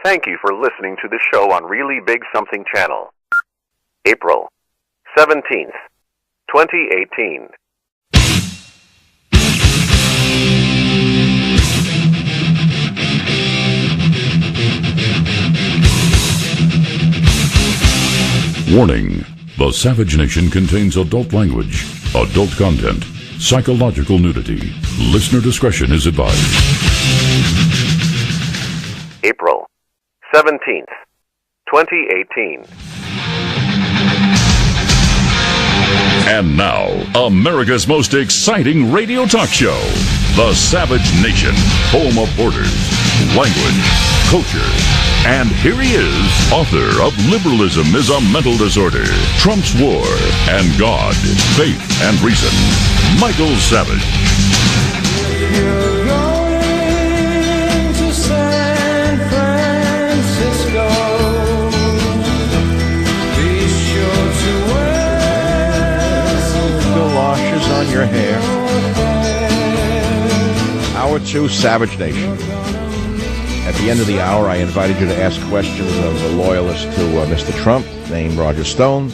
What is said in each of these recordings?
Thank you for listening to the show on Really Big Something Channel. April 17th, 2018. Warning: The Savage Nation contains adult language, adult content, psychological nudity. Listener discretion is advised. April 17th, 2018. And now, America's most exciting radio talk show, The Savage Nation, home of borders, language, culture. And here he is, author of Liberalism is a Mental Disorder, Trump's War, and God, Faith, and Reason, Michael Savage. You're going to San Francisco. Be sure to wear some galoshes on your hair. Hour 2, Savage Nation. At the end of the hour, I invited you to ask questions of a loyalist to Mr. Trump named Roger Stone.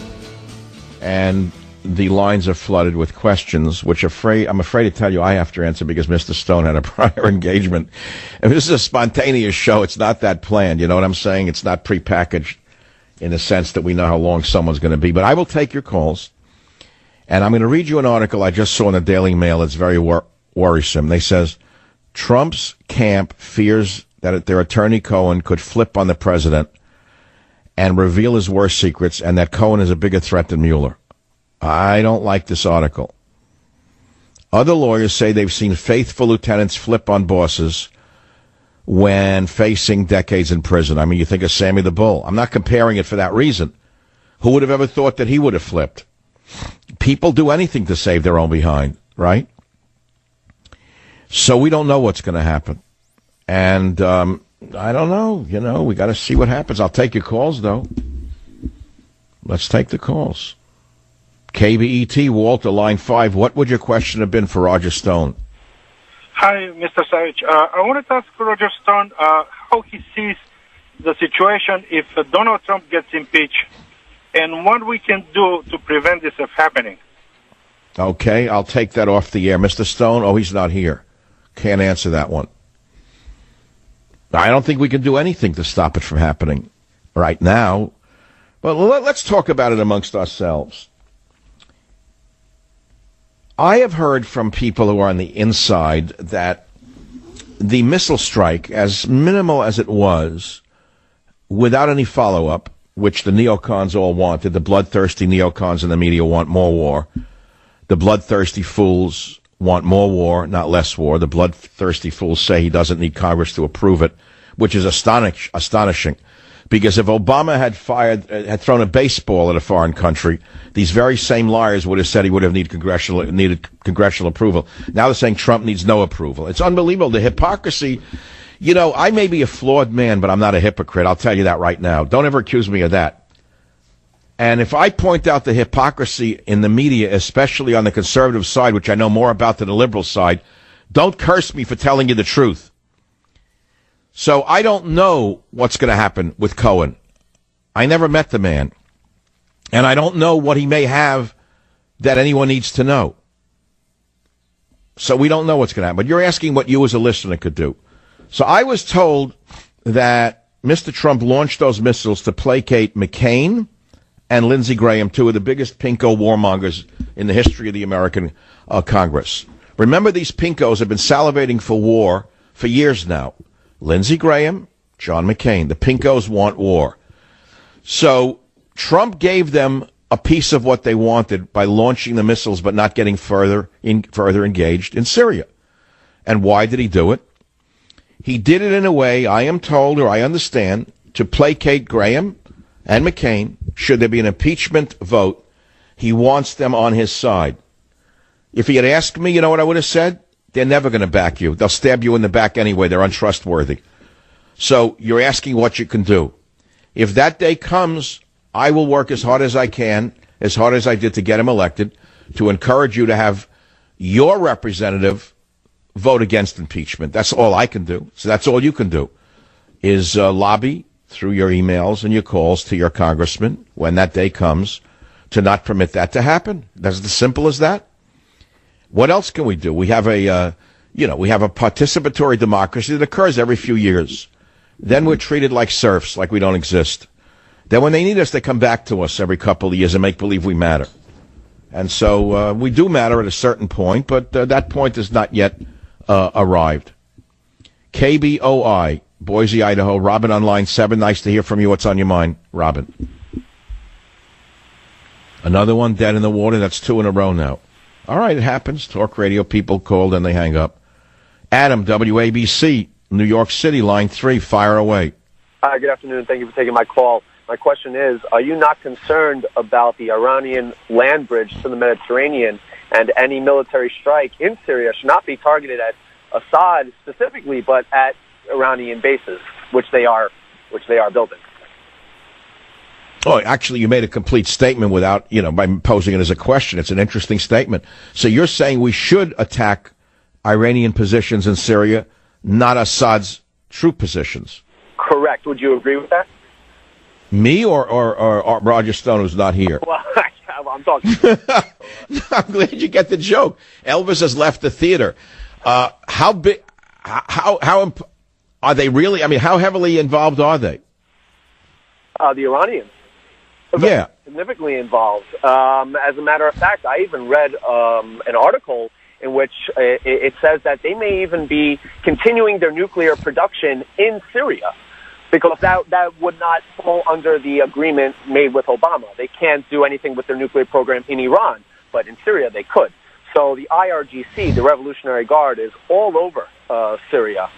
And the lines are flooded with questions, which I'm afraid to tell you I have to answer because Mr. Stone had a prior engagement. And this is a spontaneous show. It's not that planned. You know what I'm saying? It's not prepackaged in the sense that we know how long someone's going to be. But I will take your calls. And I'm going to read you an article I just saw in the Daily Mail. It's very worrisome. They says, Trump's camp fears that their attorney Cohen could flip on the president and reveal his worst secrets, and that Cohen is a bigger threat than Mueller. I don't like this article. Other lawyers say they've seen faithful lieutenants flip on bosses when facing decades in prison. I mean, you think of Sammy the Bull. I'm not comparing it for that reason. Who would have ever thought that he would have flipped? People do anything to save their own behind, right? So we don't know what's going to happen. And I don't know. You know, we got to see what happens. I'll take your calls, though. Let's take the calls. KBET, Walter, line 5. What would your question have been for Roger Stone? Hi, Mr. Savage. I wanted to ask Roger Stone how he sees the situation if Donald Trump gets impeached and what we can do to prevent this from happening. Okay, I'll take that off the air. Mr. Stone, oh, he's not here. Can't answer that one. I don't think we can do anything to stop it from happening right now. But let's talk about it amongst ourselves. I have heard from people who are on the inside that the missile strike, as minimal as it was, without any follow-up, which the neocons all wanted, the bloodthirsty neocons in the media want more war. The bloodthirsty fools want more war, not less war. The bloodthirsty fools say he doesn't need Congress to approve it, which is astonishing. Because if Obama had thrown a baseball at a foreign country, these very same liars would have said he would have needed congressional approval. Now they're saying Trump needs no approval. It's unbelievable. The hypocrisy. You know, I may be a flawed man, but I'm not a hypocrite. I'll tell you that right now. Don't ever accuse me of that. And if I point out the hypocrisy in the media, especially on the conservative side, which I know more about than the liberal side, don't curse me for telling you the truth. So I don't know what's going to happen with Cohen. I never met the man. And I don't know what he may have that anyone needs to know. So we don't know what's going to happen. But you're asking what you as a listener could do. So I was told that Mr. Trump launched those missiles to placate McCain and Lindsey Graham, two of the biggest pinko warmongers in the history of the American Congress. Remember, these pinkos have been salivating for war for years now. Lindsey Graham, John McCain. The pinkos want war. So Trump gave them a piece of what they wanted by launching the missiles but not getting further engaged in Syria. And why did he do it? He did it in a way, I am told, or I understand, to placate Graham and McCain. Should there be an impeachment vote, he wants them on his side. If he had asked me, you know what I would have said? They're never going to back you. They'll stab you in the back anyway. They're untrustworthy. So you're asking what you can do. If that day comes, I will work as hard as I can, as hard as I did to get him elected, to encourage you to have your representative vote against impeachment. That's all I can do. So that's all you can do. is lobby through your emails and your calls to your congressman when that day comes to not permit that to happen. That's as simple as that. What else can we do? We have a participatory democracy that occurs every few years. Then we're treated like serfs, like we don't exist. Then when they need us, they come back to us every couple of years and make believe we matter. And so we do matter at a certain point, but that point has not yet arrived. KBOI, Boise, Idaho. Robin on line 7. Nice to hear from you. What's on your mind, Robin? Another one dead in the water. That's 2 in a row now. All right, it happens. Talk radio people called and they hang up. Adam, WABC, New York City, line 3. Fire away. Hi, good afternoon. Thank you for taking my call. My question is, are you not concerned about the Iranian land bridge to the Mediterranean, and any military strike in Syria should not be targeted at Assad specifically, but at Iranian bases, which they are building? Oh, actually, you made a complete statement without, by posing it as a question. It's an interesting statement. So you're saying we should attack Iranian positions in Syria, not Assad's troop positions? Correct. Would you agree with that? Me or Roger Stone, who's not here? Well, I'm talking. I'm glad you get the joke. Elvis has left the theater. How big? How are they really? I mean, how heavily involved are they? The Iranians. Yeah. Significantly involved. As a matter of fact, I even read an article in which it says that they may even be continuing their nuclear production in Syria, because that would not fall under the agreement made with Obama. They can't do anything with their nuclear program in Iran, but in Syria they could. So the IRGC, the Revolutionary Guard, is all over Syria.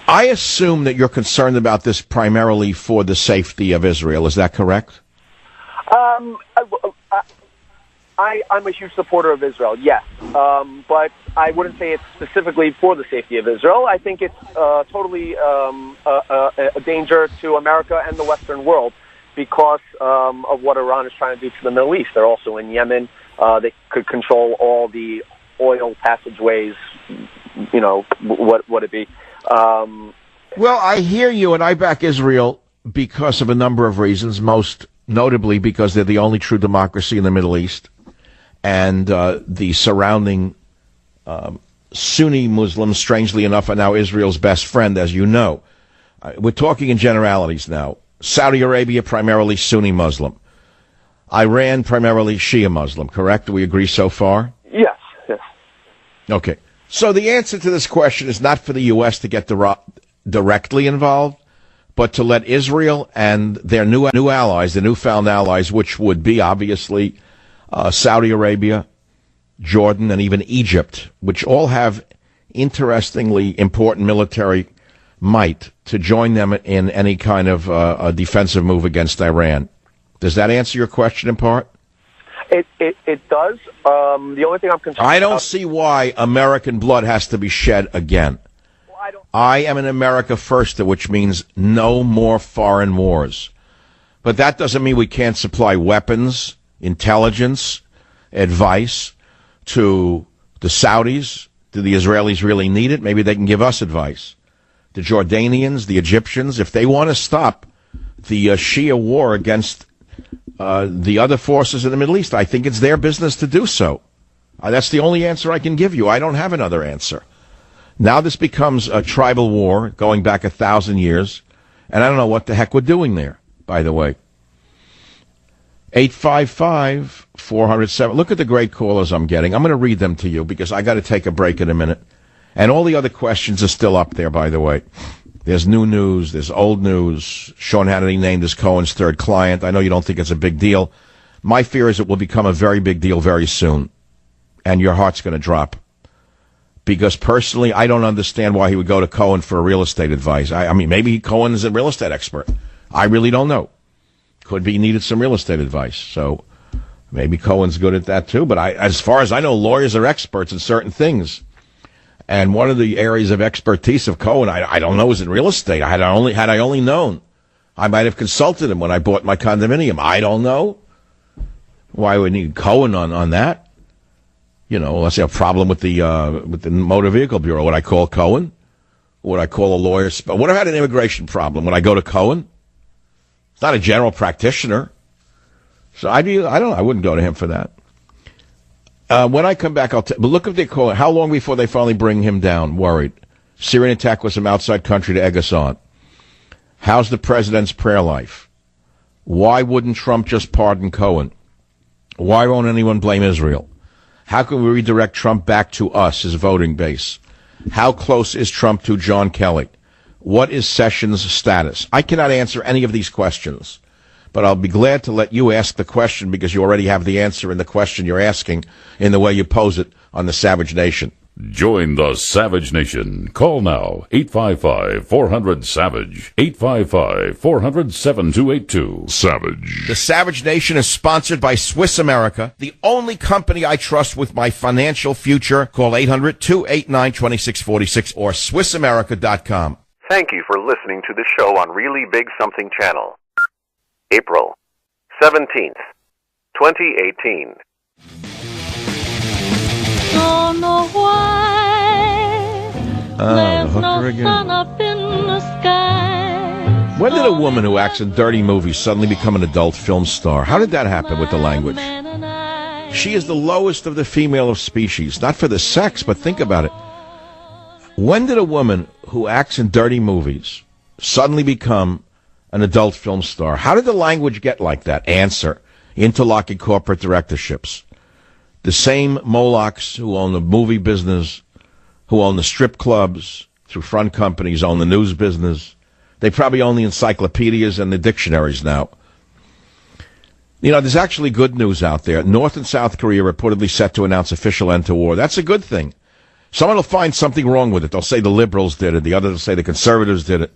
I assume that you're concerned about this primarily for the safety of Israel. Is that correct? I'm a huge supporter of Israel, yes. But I wouldn't say it's specifically for the safety of Israel. I think it's totally a danger to America and the Western world because of what Iran is trying to do to the Middle East. They're also in Yemen. They could control all the oil passageways. What would it be? Well, I hear you, and I back Israel because of a number of reasons, most notably because they're the only true democracy in the Middle East, and the surrounding Sunni Muslims, strangely enough, are now Israel's best friend, as you know. We're talking in generalities now. Saudi Arabia, primarily Sunni Muslim. Iran, primarily Shia Muslim, correct? Do we agree so far? Yes. Okay. So the answer to this question is not for the U.S. to get directly involved, but to let Israel and their new allies, the newfound allies, which would be obviously Saudi Arabia, Jordan, and even Egypt, which all have interestingly important military might, to join them in any kind of a defensive move against Iran. Does that answer your question in part? It does. The only thing I'm concerned I don't see why American blood has to be shed again. Well, I am an America firster, which means no more foreign wars. But that doesn't mean we can't supply weapons, intelligence, advice to the Saudis. Do the Israelis really need it? Maybe they can give us advice. The Jordanians, the Egyptians, if they want to stop the Shia war against the other forces in the Middle East, I think it's their business to do so. That's the only answer I can give you. I don't have another answer. Now this becomes a tribal war going back 1,000 years, and I don't know what the heck we're doing there, by the way. 855-407. Look at the great callers I'm getting. I'm going to read them to you because I got to take a break in a minute. And all the other questions are still up there, by the way. There's new news. There's old news. Sean Hannity named as Cohen's third client. I know you don't think it's a big deal. My fear is it will become a very big deal very soon. And your heart's going to drop. Because personally, I don't understand why he would go to Cohen for real estate advice. I mean, maybe Cohen is a real estate expert. I really don't know. Could be he needed some real estate advice. So maybe Cohen's good at that too. But as far as I know, lawyers are experts in certain things. And one of the areas of expertise of Cohen, I don't know, is in real estate. Had I only known, I might have consulted him when I bought my condominium. I don't know. Why would we need Cohen on that? Let's say a problem with the Motor Vehicle Bureau. Would I call Cohen? What I call a lawyer. What if I had an immigration problem? Would I go to Cohen? It's not a general practitioner. So I wouldn't go to him for that. When I come back, but look if they call it. How long before they finally bring him down? Worried. Syrian attack was some outside country to egg us on. How's the president's prayer life? Why wouldn't Trump just pardon Cohen? Why won't anyone blame Israel? How can we redirect Trump back to us, his voting base? How close is Trump to John Kelly? What is Sessions' status? I cannot answer any of these questions, but I'll be glad to let you ask the question because you already have the answer in the question you're asking in the way you pose it on the Savage Nation. Join the Savage Nation. Call now, 855-400-SAVAGE, 855-400-7282. Savage. The Savage Nation is sponsored by Swiss America, the only company I trust with my financial future. Call 800-289-2646 or SwissAmerica.com. Thank you for listening to the show on Really Big Something Channel. April 17th, 2018. Don't know why there's Hooker no again. sun up in the sky. When did a woman who acts in dirty movies suddenly become an adult film star? How did that happen with the language? She is the lowest of the female of species. Not for the sex, but think about it. When did a woman who acts in dirty movies suddenly become an adult film star? How did the language get like that? Answer: interlocking corporate directorships. The same Molochs who own the movie business, who own the strip clubs, through front companies, own the news business. They probably own the encyclopedias and the dictionaries now. You know, there's actually good news out there. North and South Korea reportedly set to announce official end to war. That's a good thing. Someone will find something wrong with it. They'll say the liberals did it. The others will say the conservatives did it.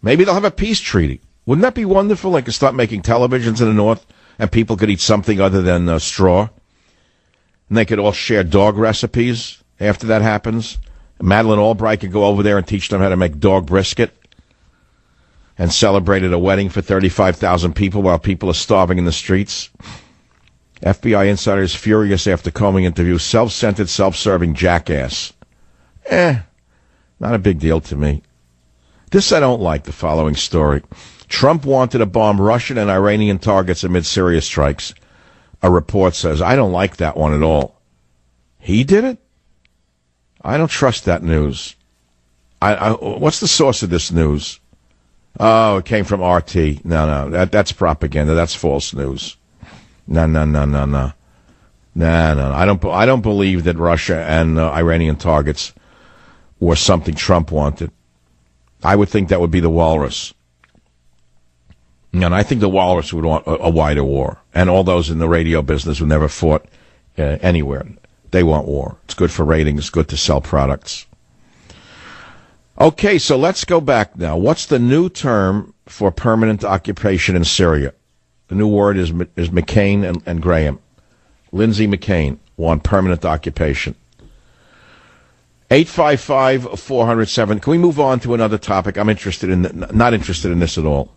Maybe they'll have a peace treaty. Wouldn't that be wonderful? They could start making televisions in the North and people could eat something other than straw. And they could all share dog recipes after that happens. Madeleine Albright could go over there and teach them how to make dog brisket and celebrate at a wedding for 35,000 people while people are starving in the streets. FBI insider is furious after Comey interview. Self-centered, self-serving jackass. Not a big deal to me. This I don't like, the following story. Trump wanted to bomb Russian and Iranian targets amid Syria strikes. A report says, I don't like that one at all. He did it? I don't trust that news. What's the source of this news? Oh, it came from RT. No, that's propaganda. That's false news. No. I don't believe that Russia and Iranian targets were something Trump wanted. I would think that would be the walrus. And I think the walrus would want a wider war. And all those in the radio business who never fought anywhere, they want war. It's good for ratings, good to sell products. Okay, so let's go back now. What's the new term for permanent occupation in Syria? The new word is McCain and Graham. Lindsey McCain want permanent occupation. 855-407. Can we move on to another topic? I'm not interested in this at all.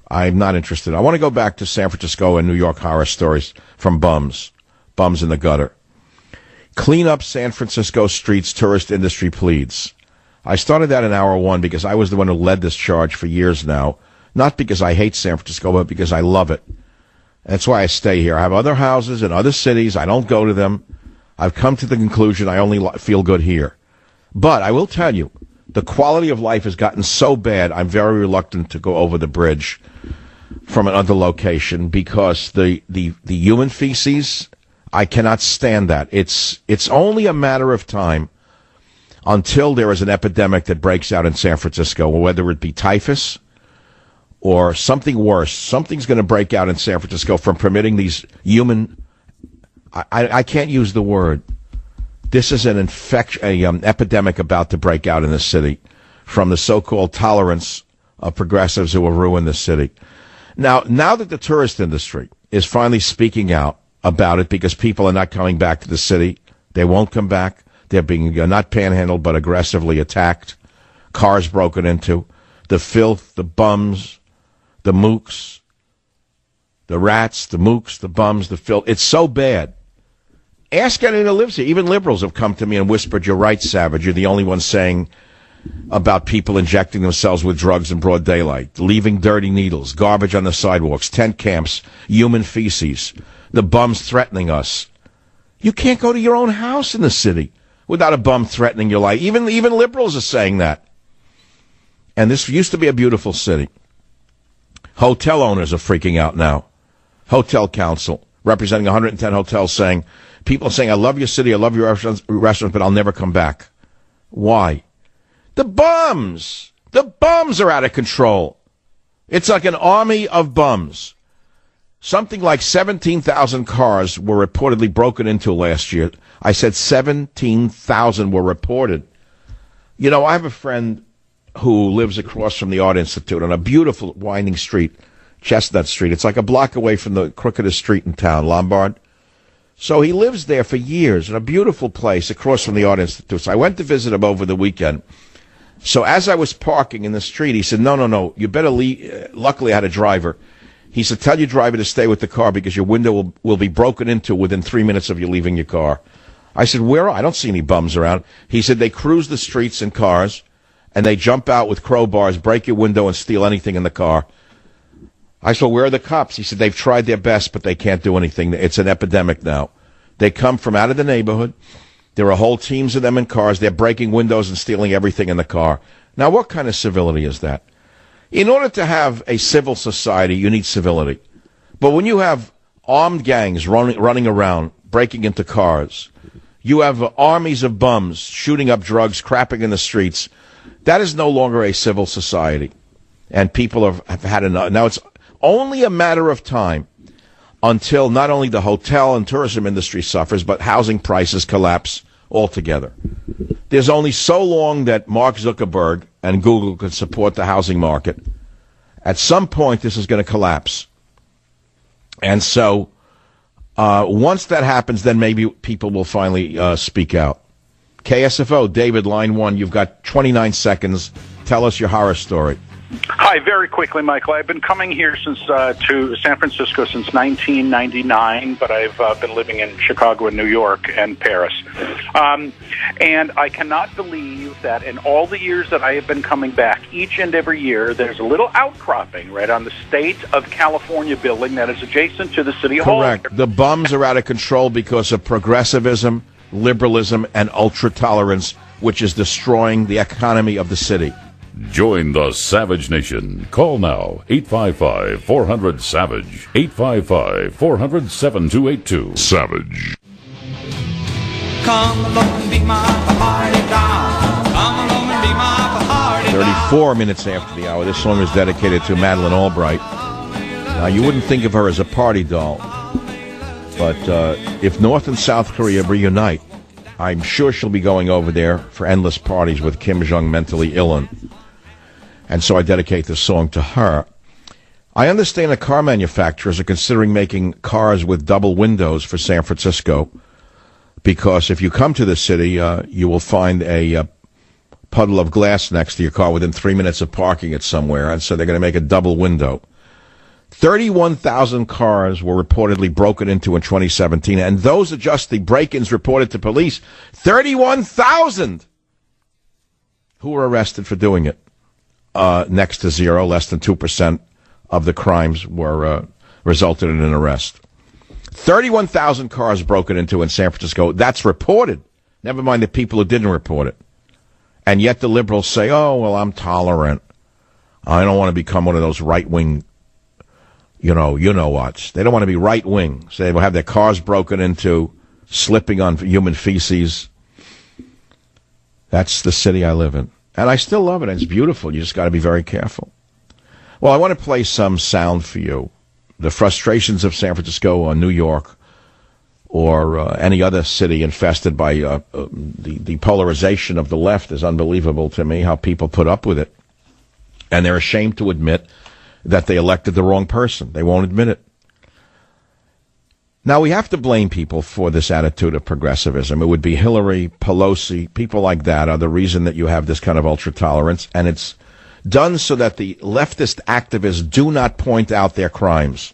I'm not interested. I want to go back to San Francisco and New York horror stories from bums in the gutter. Clean up San Francisco streets, tourist industry pleads. I started that in hour one because I was the one who led this charge for years now. Not because I hate San Francisco, but because I love it. That's why I stay here. I have other houses in other cities. I don't go to them. I've come to the conclusion I only feel good here. But I will tell you, the quality of life has gotten so bad, I'm very reluctant to go over the bridge from another location because the human feces, I cannot stand that. It's only a matter of time until there is an epidemic that breaks out in San Francisco, whether it be typhus or something worse. Something's going to break out in San Francisco from permitting these human... I can't use the word. This is an epidemic about to break out in the city from the so-called tolerance of progressives who will ruin the city. Now that the tourist industry is finally speaking out about it because people are not coming back to the city, they won't come back. They're being not panhandled but aggressively attacked, cars broken into, the filth, the bums, the mooks, the rats, the mooks, the bums, the filth. It's so bad. Ask anyone who lives here. Even liberals have come to me and whispered, you're right, Savage. You're the only one saying about people injecting themselves with drugs in broad daylight, leaving dirty needles, garbage on the sidewalks, tent camps, human feces, the bums threatening us. You can't go to your own house in the city without a bum threatening your life. Even liberals are saying that. And this used to be a beautiful city. Hotel owners are freaking out now. Hotel council, representing 110 hotels, people are saying, I love your city, I love your restaurants, but I'll never come back. Why? The bums are out of control. It's like an army of bums. Something like 17,000 cars were reportedly broken into last year. I said 17,000 were reported. You know, I have a friend who lives across from the Art Institute on a beautiful winding street, Chestnut Street. It's like a block away from the crookedest street in town, Lombard. So he lives there for years in a beautiful place across from the Art Institute. So I went to visit him over the weekend. So as I was parking in the street, he said, no, you better leave. Luckily, I had a driver. He said, tell your driver to stay with the car because your window will be broken into within 3 minutes of you leaving your car. I said, where? I don't see any bums around. He said, they cruise the streets in cars, and they jump out with crowbars, break your window, and steal anything in the car. I said, where are the cops? He said, they've tried their best, but they can't do anything. It's an epidemic now. They come from out of the neighborhood. There are whole teams of them in cars. They're breaking windows and stealing everything in the car. Now, what kind of civility is that? In order to have a civil society, you need civility. But when you have armed gangs running around, breaking into cars, you have armies of bums shooting up drugs, crapping in the streets, that is no longer a civil society. And people have had enough. Now, it's only a matter of time until not only the hotel and tourism industry suffers, but housing prices collapse altogether. There's only so long that Mark Zuckerberg and Google can support the housing market. At some point, this is going to collapse. And so once that happens, then maybe people will finally speak out. KSFO, David, line 1, you've got 29 seconds. Tell us your horror story. Hi, very quickly, Michael. I've been coming here to San Francisco since 1999, but I've been living in Chicago and New York and Paris. And I cannot believe that in all the years that I have been coming back, each and every year, there's a little outcropping right on the State of California building that is adjacent to the City Hall. Correct. The bums are out of control because of progressivism, liberalism, and ultra-tolerance, which is destroying the economy of the city. Join the Savage Nation. Call now, 855-400-SAVAGE, 855-400-7282. Savage. Come along and be my party doll. Come along and be my party doll. 34 minutes after the hour. This song is dedicated to Madeleine Albright. Now, you wouldn't think of her as a party doll, but if North and South Korea reunite, I'm sure she'll be going over there for endless parties with Kim Jong mentally ill. And so I dedicate this song to her. I understand that car manufacturers are considering making cars with double windows for San Francisco, because if you come to the city, you will find a puddle of glass next to your car within 3 minutes of parking it somewhere, and so they're going to make a double window. 31,000 cars were reportedly broken into in 2017, and those are just the break-ins reported to police. 31,000 who were arrested for doing it. Next to zero, less than 2% of the crimes were resulted in an arrest. 31,000 cars broken into in San Francisco. That's reported. Never mind the people who didn't report it. And yet the liberals say, oh, well, I'm tolerant. I don't want to become one of those right-wing, you know what. They don't want to be right-wing. So they will have their cars broken into, slipping on human feces. That's the city I live in. And I still love it, and it's beautiful. You just got to be very careful. Well, I want to play some sound for you. The frustrations of San Francisco or New York or any other city infested by the polarization of the left is unbelievable to me, how people put up with it. And they're ashamed to admit that they elected the wrong person. They won't admit it. Now, we have to blame people for this attitude of progressivism. It would be Hillary, Pelosi, people like that are the reason that you have this kind of ultra-tolerance, and it's done so that the leftist activists do not point out their crimes.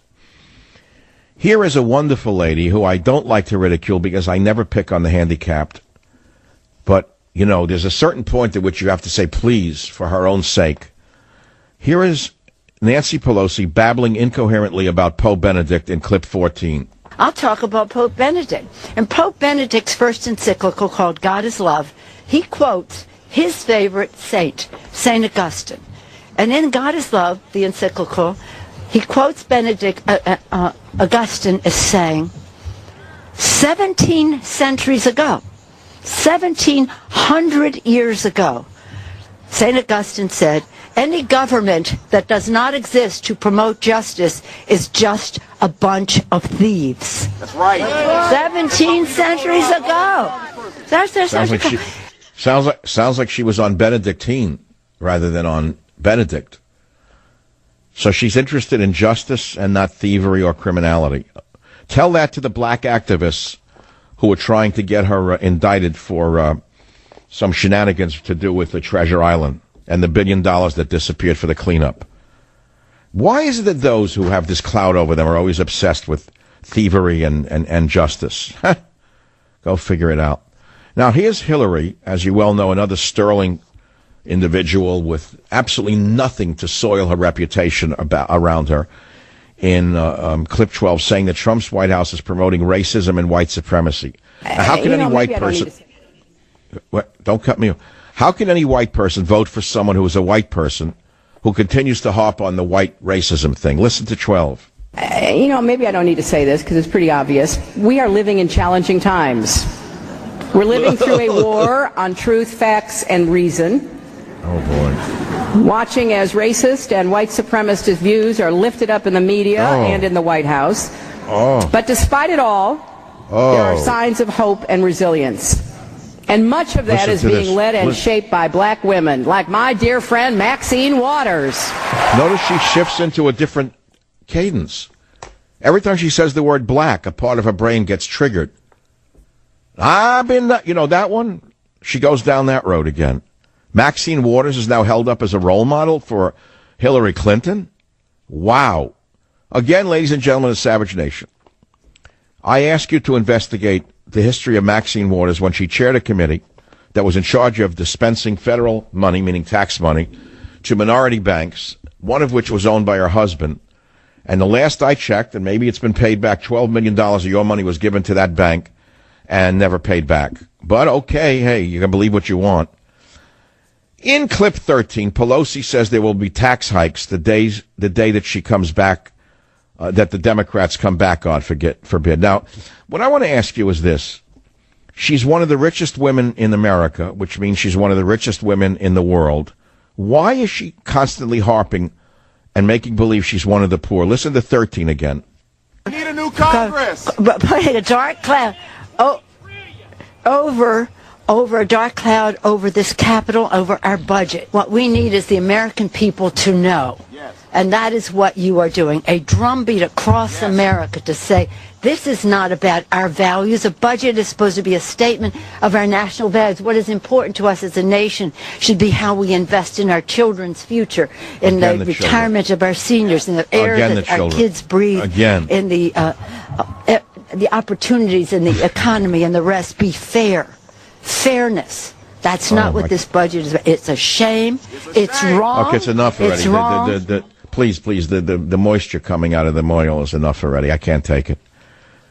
Here is a wonderful lady who I don't like to ridicule because I never pick on the handicapped, but you know, there's a certain point at which you have to say please for her own sake. Here is Nancy Pelosi babbling incoherently about Pope Benedict in clip 14. I'll talk about Pope Benedict. In Pope Benedict's first encyclical called God is Love, he quotes his favorite saint, St. Augustine. And in God is Love, the encyclical, he quotes Augustine as saying, 17 centuries ago, 1700 years ago, St. Augustine said, any government that does not exist to promote justice is just a bunch of thieves. That's right. 17 centuries ago. Sounds like she was on Benedictine rather than on Benedict. So she's interested in justice and not thievery or criminality. Tell that to the black activists who were trying to get her indicted for some shenanigans to do with the Treasure Island and the $1 billion that disappeared for the cleanup. Why is it that those who have this cloud over them are always obsessed with thievery and justice? Go figure it out. Now, here's Hillary, as you well know, another sterling individual with absolutely nothing to soil her reputation around her, in clip 12, saying that Trump's White House is promoting racism and white supremacy. Now, how can any white person... Don't cut me off. How can any white person vote for someone who is a white person who continues to harp on the white racism thing? Listen to 12. Maybe I don't need to say this because it's pretty obvious. We are living in challenging times. We're living through a war on truth, facts, and reason. Oh, boy. Watching as racist and white supremacist views are lifted up in the media and in the White House. But despite it all, there are signs of hope and resilience. And much of that is being led and shaped by black women, like my dear friend Maxine Waters. Notice she shifts into a different cadence. Every time she says the word black, a part of her brain gets triggered. That one? She goes down that road again. Maxine Waters is now held up as a role model for Hillary Clinton? Wow. Again, ladies and gentlemen of Savage Nation, I ask you to investigate the history of Maxine Waters when she chaired a committee that was in charge of dispensing federal money, meaning tax money, to minority banks, one of which was owned by her husband. And the last I checked, and maybe it's been paid back, $12 million of your money was given to that bank and never paid back. But okay, hey, you can believe what you want. In clip 13, Pelosi says there will be tax hikes the day that she comes back, that the Democrats come back on, forbid. Now, what I want to ask you is this. She's one of the richest women in America, which means she's one of the richest women in the world. Why is she constantly harping and making believe she's one of the poor? Listen to 13 again. We need a new Congress. But putting a dark cloud over a dark cloud over this Capitol, over our budget. What we need is the American people to know. Yes. And that is what you are doing, a drumbeat across America to say, this is not about our values. A budget is supposed to be a statement of our national values. What is important to us as a nation should be how we invest in our children's future, in the retirement of our seniors, in the air that our kids breathe, in the opportunities in the economy and the rest. Be fair. Fairness. That's not what this budget is. It's a shame. It's wrong. Okay, it's enough already. It's wrong. Please, the moisture coming out of the moil is enough already. I can't take it.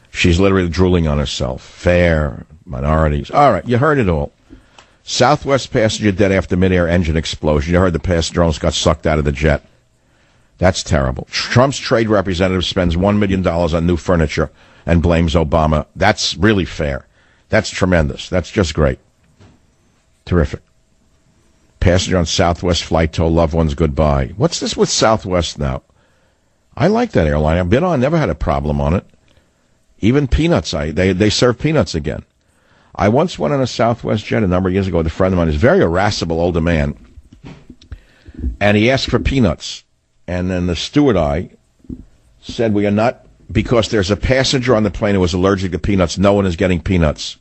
She's literally drooling on herself. Fair, minorities. All right, you heard it all. Southwest passenger dead after mid-air engine explosion. You heard the passenger almost got sucked out of the jet. That's terrible. Trump's trade representative spends $1 million on new furniture and blames Obama. That's really fair. That's tremendous. That's just great. Terrific. Passenger on Southwest flight told loved ones goodbye. What's this with Southwest now? I like that airline. I've been on, never had a problem on it. Even peanuts, they serve peanuts again. I once went on a Southwest jet a number of years ago with a friend of mine. He's a very irascible older man. And he asked for peanuts. And then the steward said, we are not, because there's a passenger on the plane who was allergic to peanuts, no one is getting peanuts.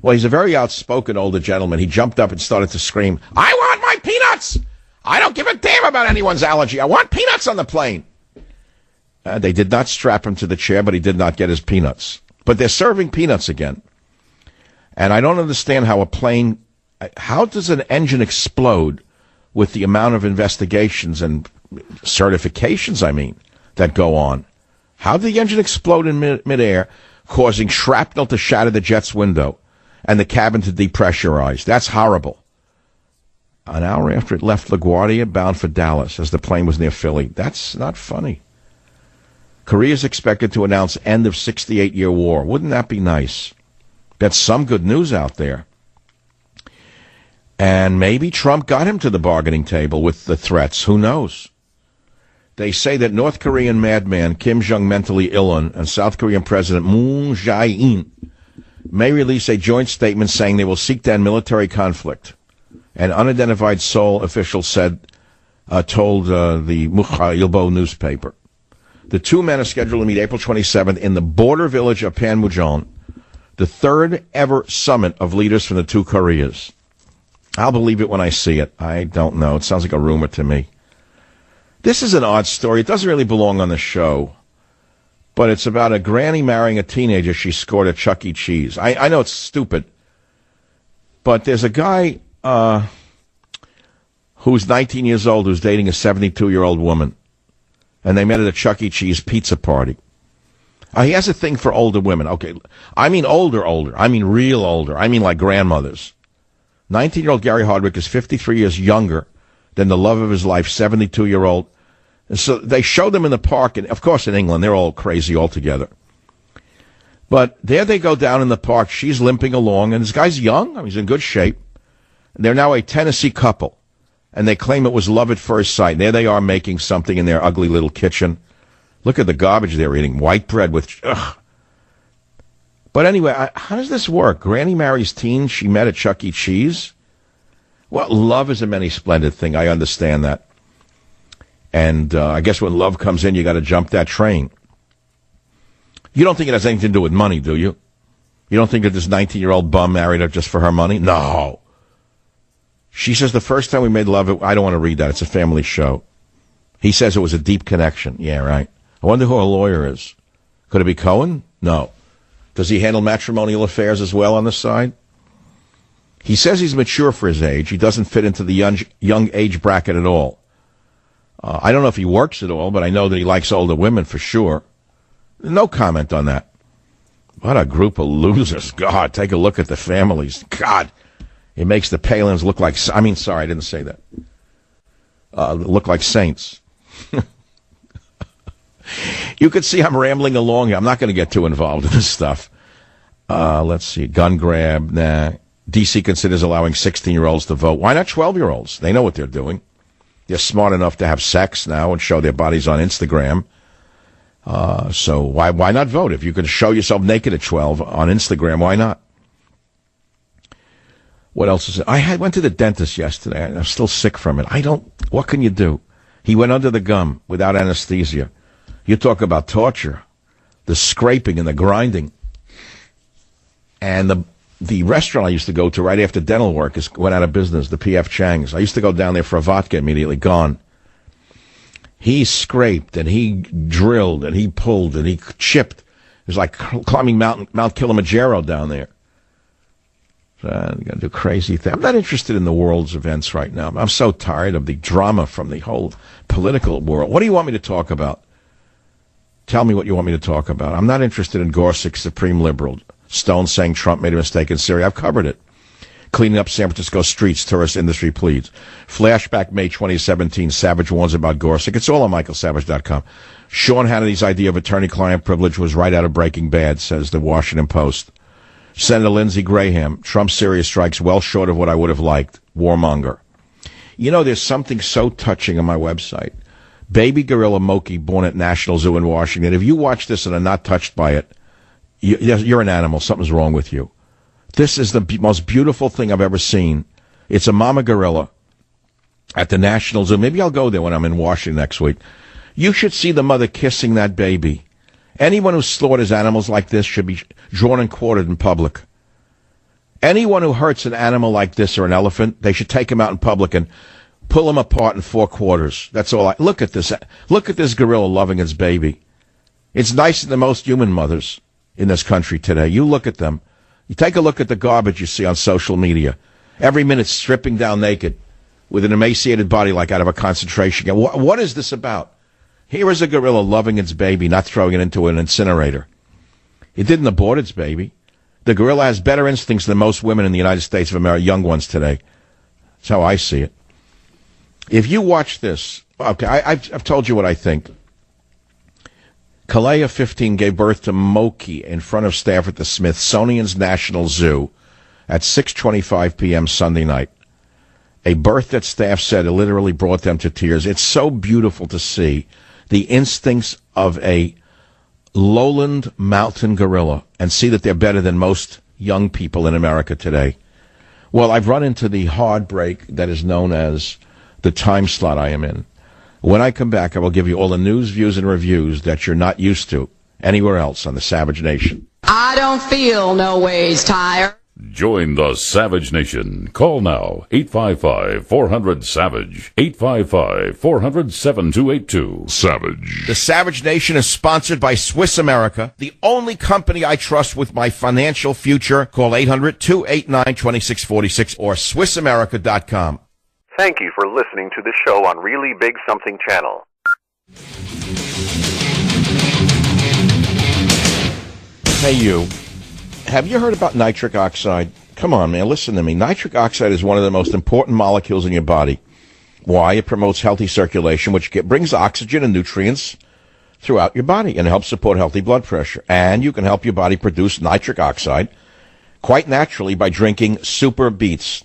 Well, he's a very outspoken older gentleman. He jumped up and started to scream, I want my peanuts! I don't give a damn about anyone's allergy. I want peanuts on the plane. They did not strap him to the chair, but he did not get his peanuts. But they're serving peanuts again. And I don't understand how a plane how does an engine explode with the amount of investigations and certifications, that go on? How did the engine explode in midair, causing shrapnel to shatter the jet's window and the cabin to depressurize? That's horrible. An hour after it left LaGuardia, bound for Dallas, as the plane was near Philly. That's not funny. Korea is expected to announce end of 68-year war. Wouldn't that be nice? That's some good news out there. And maybe Trump got him to the bargaining table with the threats. Who knows? They say that North Korean madman Kim Jong mentally ill and South Korean President Moon Jae-in may release a joint statement saying they will seek to end military conflict. An unidentified Seoul official told the Mukha Ilbo newspaper. The two men are scheduled to meet April 27th in the border village of Panmunjom, the third ever summit of leaders from the two Koreas. I'll believe it when I see it. I don't know. It sounds like a rumor to me. This is an odd story. It doesn't really belong on the show, but it's about a granny marrying a teenager she scored at Chuck E. Cheese. I know it's stupid, but there's a guy who's 19 years old who's dating a 72-year-old woman, and they met at a Chuck E. Cheese pizza party. He has a thing for older women. Okay, I mean older. I mean real older. I mean like grandmothers. 19-year-old Gary Hardwick is 53 years younger than the love of his life, 72-year-old. And so they showed them in the park, and of course in England, they're all crazy altogether. But there they go down in the park. She's limping along, and this guy's young. He's in good shape. They're now a Tennessee couple, and they claim it was love at first sight. There they are making something in their ugly little kitchen. Look at the garbage they're eating. White bread with... Ugh. But anyway, how does this work? Granny marries teen she met at Chuck E. Cheese? Well, love is a many splendid thing. I understand that. And I guess when love comes in, you got to jump that train. You don't think it has anything to do with money, do you? You don't think that this 19-year-old bum married her just for her money? No. She says the first time we made love, I don't want to read that. It's a family show. He says it was a deep connection. Yeah, right. I wonder who her lawyer is. Could it be Cohen? No. Does he handle matrimonial affairs as well on the side? He says he's mature for his age. He doesn't fit into the young age bracket at all. I don't know if he works at all, but I know that he likes older women for sure. No comment on that. What a group of losers. God, take a look at the families. God, it makes the Palins look like... I didn't say that. Look like saints. You could see I'm rambling along here. I'm not going to get too involved in this stuff. Let's see. Gun grab. Nah. D.C. considers allowing 16-year-olds to vote. Why not 12-year-olds? They know what they're doing. They're smart enough to have sex now and show their bodies on Instagram. So why not vote? If you can show yourself naked at 12 on Instagram, why not? What else is it? I went to the dentist yesterday. I'm still sick from it. What can you do? He went under the gum without anesthesia. You talk about torture, the scraping and the grinding. And the restaurant I used to go to right after dental work went out of business, the P.F. Chang's. I used to go down there for a vodka, immediately gone. He scraped and he drilled and he pulled and he chipped. It was like climbing Mount Kilimanjaro down there. So you got to do crazy things. I'm not interested in the world's events right now. I'm so tired of the drama from the whole political world. What do you want me to talk about? Tell me what you want me to talk about. I'm not interested in Gorsuch, supreme liberal. Stone saying Trump made a mistake in Syria. I've covered it. Cleaning up San Francisco streets, tourist industry pleads. Flashback May 2017, Savage warns about Gorsuch. It's all on michaelsavage.com. Sean Hannity's idea of attorney-client privilege was right out of Breaking Bad, says the Washington Post. Senator Lindsey Graham, Trump's Syria strikes well short of what I would have liked. Warmonger. You know, there's something so touching on my website. Baby gorilla Moki, born at National Zoo in Washington. If you watch this and are not touched by it, you're an animal. Something's wrong with you. This is the most beautiful thing I've ever seen. It's a mama gorilla at the National Zoo. Maybe I'll go there when I'm in Washington next week. You should see the mother kissing that baby. Anyone who slaughters animals like this should be drawn and quartered in public. Anyone who hurts an animal like this or an elephant, they should take him out in public and pull him apart in 4 quarters. That's all. Look at this. Look at this gorilla loving its baby. It's nicer than most human mothers in this country today. You look at them. You take a look at the garbage you see on social media. every minute stripping down naked with an emaciated body like out of a concentration camp. What is this about? Here is a gorilla loving its baby, not throwing it into an incinerator. It didn't abort its baby. The gorilla has better instincts than most women in the United States of America, young ones today. That's how I see it. If you watch this, okay, I've told you what I think. Kalea, 15, gave birth to Moki in front of staff at the Smithsonian's National Zoo at 6:25 p.m. Sunday night. A birth that staff said it literally brought them to tears. It's so beautiful to see the instincts of a lowland mountain gorilla and see that they're better than most young people in America today. Well, I've run into the hard break that is known as the time slot I am in. When I come back, I will give you all the news, views, and reviews that you're not used to anywhere else on the Savage Nation. I don't feel no ways tired. Join the Savage Nation. Call now, 855-400-SAVAGE, 855-400-7282. Savage. The Savage Nation is sponsored by Swiss America, the only company I trust with my financial future. Call 800-289-2646 or SwissAmerica.com. Thank you for listening to the show on Really Big Something Channel. Hey, you. Have you heard about nitric oxide? Come on, man, listen to me. Nitric oxide is one of the most important molecules in your body. Why? It promotes healthy circulation, which brings oxygen and nutrients throughout your body and helps support healthy blood pressure. And you can help your body produce nitric oxide quite naturally by drinking Super Beets.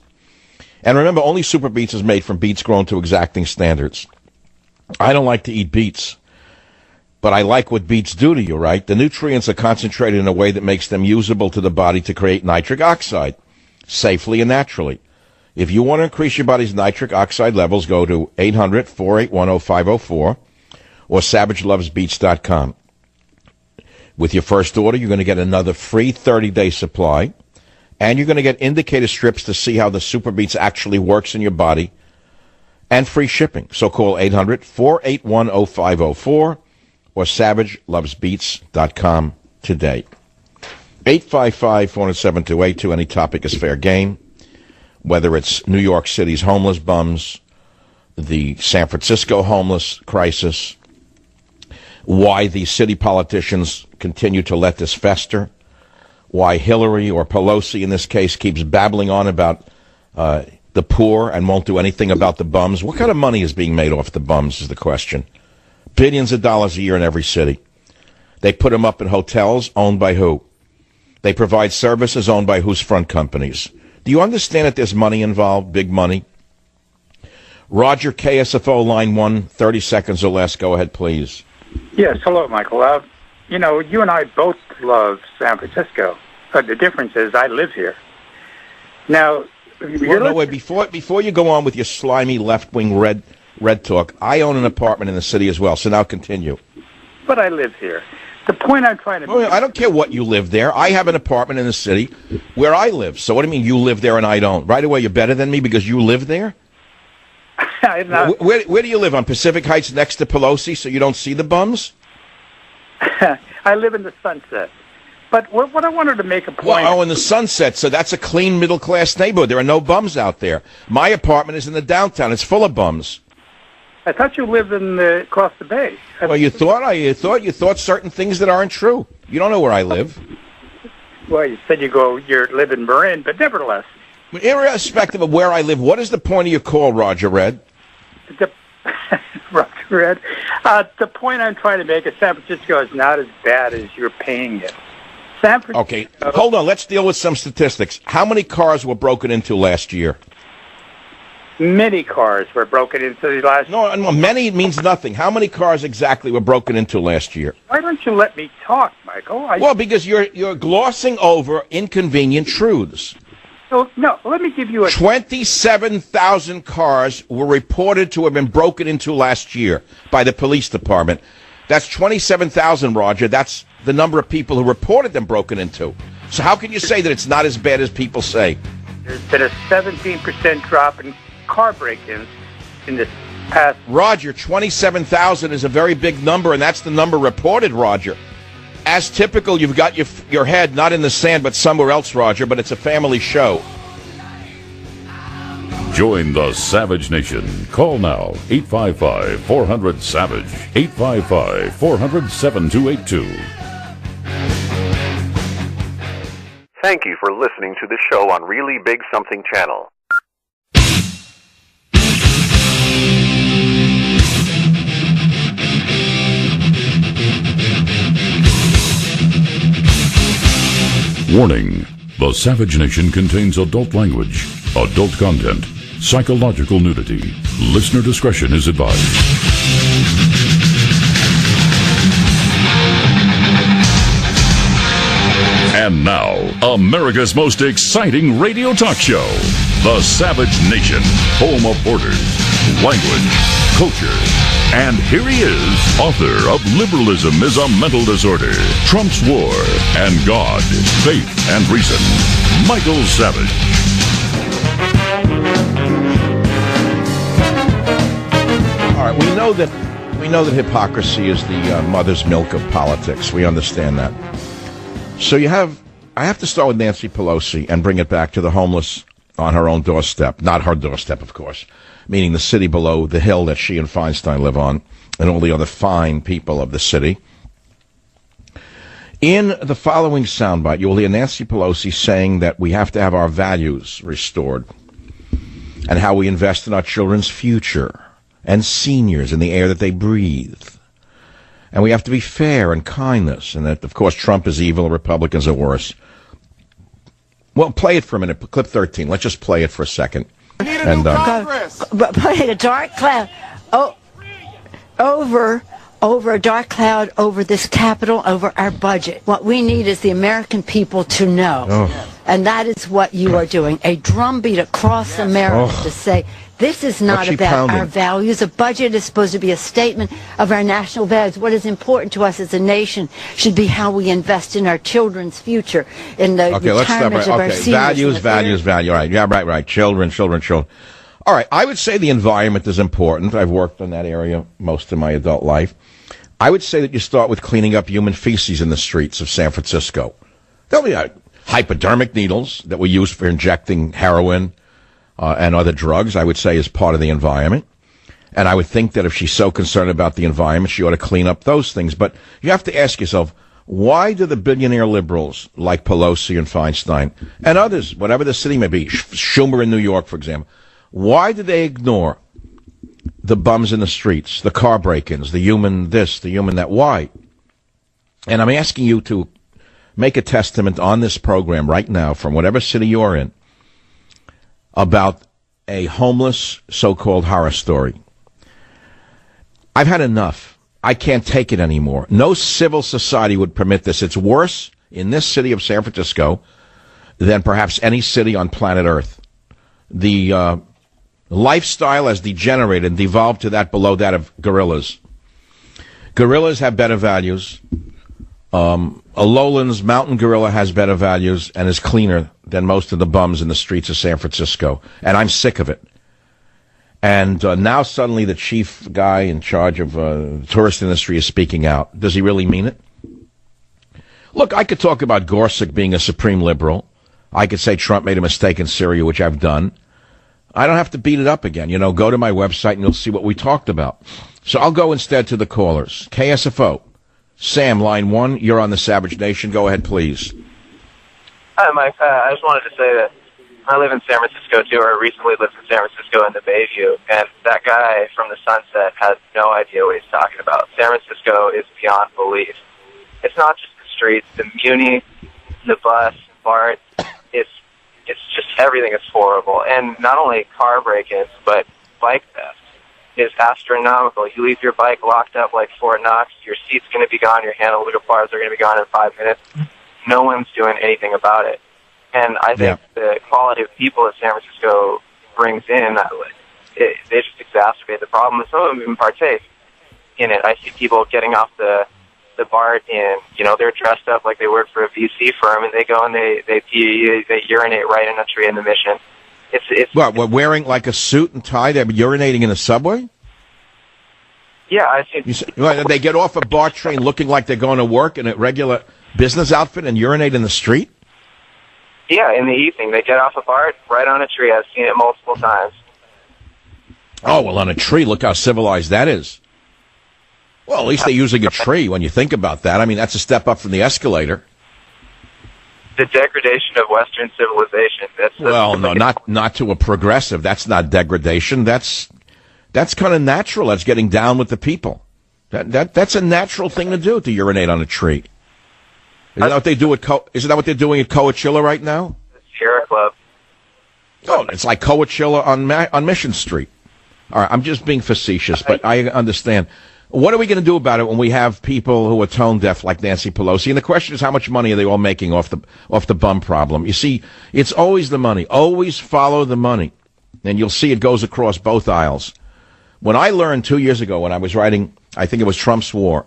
And remember, only Super Beets is made from beets grown to exacting standards. I don't like to eat beets, but I like what beets do to you, right? The nutrients are concentrated in a way that makes them usable to the body to create nitric oxide safely and naturally. If you want to increase your body's nitric oxide levels, go to 800-481-0504 or SavageLovesBeets.com. With your first order, you're going to get another free 30-day supply, and you're going to get indicator strips to see how the Super Beets actually works in your body, and free shipping. So call 800-481-0504 or SavageLovesBeets.com today. 855-407-2882. Any topic is fair game. Whether it's New York City's homeless bums, the San Francisco homeless crisis, why the city politicians continue to let this fester, why Hillary, or Pelosi in this case, keeps babbling on about the poor and won't do anything about the bums. What kind of money is being made off the bums is the question. Billions of dollars a year in every city. They put them up in hotels owned by who? They provide services owned by whose front companies? Do you understand that there's money involved, big money? Roger, KSFO, line 1, 30 seconds or less. Go ahead, please. Yes, hello, Michael. You know, you and I both love San Francisco, but the difference is I live here. Now, wait, before you go on with your slimy left-wing red talk, I own an apartment in the city as well, so now continue. But I live here. The point I'm trying to make... I don't care what you live there. I have an apartment in the city where I live. So what do you mean you live there and I don't? Right away, you're better than me because you live there? Where do you live? On Pacific Heights next to Pelosi so you don't see the bums? I live in the Sunset. But what I wanted to make a point... in the Sunset, so that's a clean middle-class neighborhood. There are no bums out there. My apartment is in the downtown. It's full of bums. I thought you lived across the bay. Well, you thought certain things that aren't true. You don't know where I live. Well, you said you live in Marin, but nevertheless. Irrespective of where I live, what is the point of your call, Roger Red? Roger Red. The point I'm trying to make is San Francisco is not as bad as you're paying it. San Francisco. Okay, hold on. Let's deal with some statistics. How many cars were broken into last year? Many cars were broken into last year. No, many means nothing. How many cars exactly were broken into last year? Why don't you let me talk, Michael? Well, because you're glossing over inconvenient truths. No, let me give you 27,000 cars were reported to have been broken into last year by the police department. That's 27,000, Roger. That's the number of people who reported them broken into. So how can you say that it's not as bad as people say? There's been a 17% drop in car break-ins in this past... Roger, 27,000 is a very big number, and that's the number reported, Roger. As typical, you've got your head not in the sand but somewhere else, Roger, but it's a family show. Join the Savage Nation. Call now, 855-400-SAVAGE, 855-400-7282. Thank you for listening to the show on Really Big Something Channel. Warning. The Savage Nation contains adult language, adult content, psychological nudity. Listener discretion is advised. And now, America's most exciting radio talk show, The Savage Nation, home of borders, language, culture. And here he is, author of Liberalism is a Mental Disorder, Trump's War, and God, Faith, and Reason, Michael Savage. All right, we know that hypocrisy is the mother's milk of politics. We understand that. So I have to start with Nancy Pelosi and bring it back to the homeless on her own doorstep. Not her doorstep, of course, meaning the city below the hill that she and Feinstein live on, and all the other fine people of the city. In the following soundbite, you will hear Nancy Pelosi saying that we have to have our values restored and how we invest in our children's future and seniors in the air that they breathe. And we have to be fair and kindness, and that, of course, Trump is evil, Republicans are worse. Well, play it for a minute. Clip 13. Let's just play it for a second. And putting a dark cloud over a dark cloud over this Capitol, over our budget. What we need is the American people to know, and that is what you are doing. A drumbeat across America to say, this is not about our values. A budget is supposed to be a statement of our national values. What is important to us as a nation should be how we invest in our children's future, in the retirement of our seniors. Values. All right. Yeah, right. Children. All right. I would say the environment is important. I've worked in that area most of my adult life. I would say that you start with cleaning up human feces in the streets of San Francisco. There'll be hypodermic needles that we use for injecting heroin and other drugs, I would say, is part of the environment. And I would think that if she's so concerned about the environment, she ought to clean up those things. But you have to ask yourself, why do the billionaire liberals like Pelosi and Feinstein and others, whatever the city may be, Schumer in New York, for example, why do they ignore the bums in the streets, the car break-ins, the human this, the human that? Why? And I'm asking you to make a testament on this program right now from whatever city you're in about a homeless so-called horror story. I've had enough. I can't take it anymore. No civil society would permit this. It's worse in this city of San Francisco than perhaps any city on planet Earth. The lifestyle has degenerated and devolved to that below that of gorillas. Gorillas have better values. A lowlands mountain gorilla has better values and is cleaner than most of the bums in the streets of San Francisco. And I'm sick of it. And now suddenly the chief guy in charge of the tourist industry is speaking out. Does he really mean it? Look, I could talk about Gorsuch being a supreme liberal. I could say Trump made a mistake in Syria, which I've done. I don't have to beat it up again. You know, go to my website and you'll see what we talked about. So I'll go instead to the callers. KSFO. Sam, line 1, you're on the Savage Nation. Go ahead, please. Hi, Mike. I just wanted to say that I live in San Francisco, too, or recently lived in San Francisco in the Bayview, and that guy from the Sunset has no idea what he's talking about. San Francisco is beyond belief. It's not just the streets, the Muni, the bus, BART. It's just everything is horrible. And not only car break-ins, but bike theft is astronomical. You leave your bike locked up like Fort Knox, your seat's going to be gone, your handlebar bars are going to be gone in 5 minutes. No one's doing anything about it. And I think the quality of people that San Francisco brings in, they just exacerbate the problem. And some of them even partake in it. I see people getting off the BART and, you know, they're dressed up like they work for a VC firm, and they go and they urinate right in a tree in the Mission. It's what, wearing like a suit and tie? They're urinating in the subway? Yeah, I see. They get off a BART train looking like they're going to work in a regular business outfit and urinate in the street? Yeah, in the evening. They get off a BART right on a tree. I've seen it multiple times. Oh, well, on a tree, look how civilized that is. Well, at least they're using a tree when you think about that. I mean, that's a step up from the escalator. The degradation of Western civilization. Well, no, not to a progressive. That's not degradation. That's kind of natural. That's getting down with the people. That's a natural thing to do, to urinate on a tree. Isn't that what they do isn't that what they're doing at Coachella right now? Sierra Club. Oh, it's like Coachella on Mission Street. All right, I'm just being facetious, but I understand. What are we going to do about it when we have people who are tone deaf like Nancy Pelosi? And the question is, how much money are they all making off the bum problem? You see, it's always the money. Always follow the money. And you'll see it goes across both aisles. When I learned 2 years ago when I was writing, I think it was Trump's War,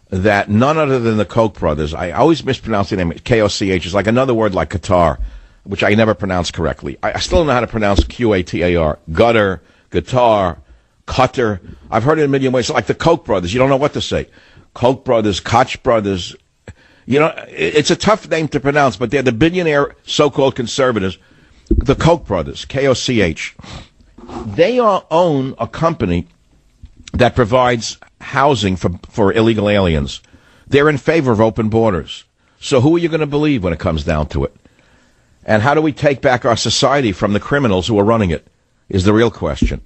that none other than the Koch brothers, I always mispronounce the name, K-O-C-H, is like another word like Qatar, which I never pronounce correctly. I still don't know how to pronounce Q-A-T-A-R, gutter, guitar, cutter. I've heard it a million ways. Like the Koch brothers, you don't know what to say. Koch brothers, Koch brothers. You know, it's a tough name to pronounce, but they're the billionaire so-called conservatives. The Koch brothers, K-O-C-H. They own a company that provides housing for illegal aliens. They're in favor of open borders. So who are you going to believe when it comes down to it? And how do we take back our society from the criminals who are running it is the real question.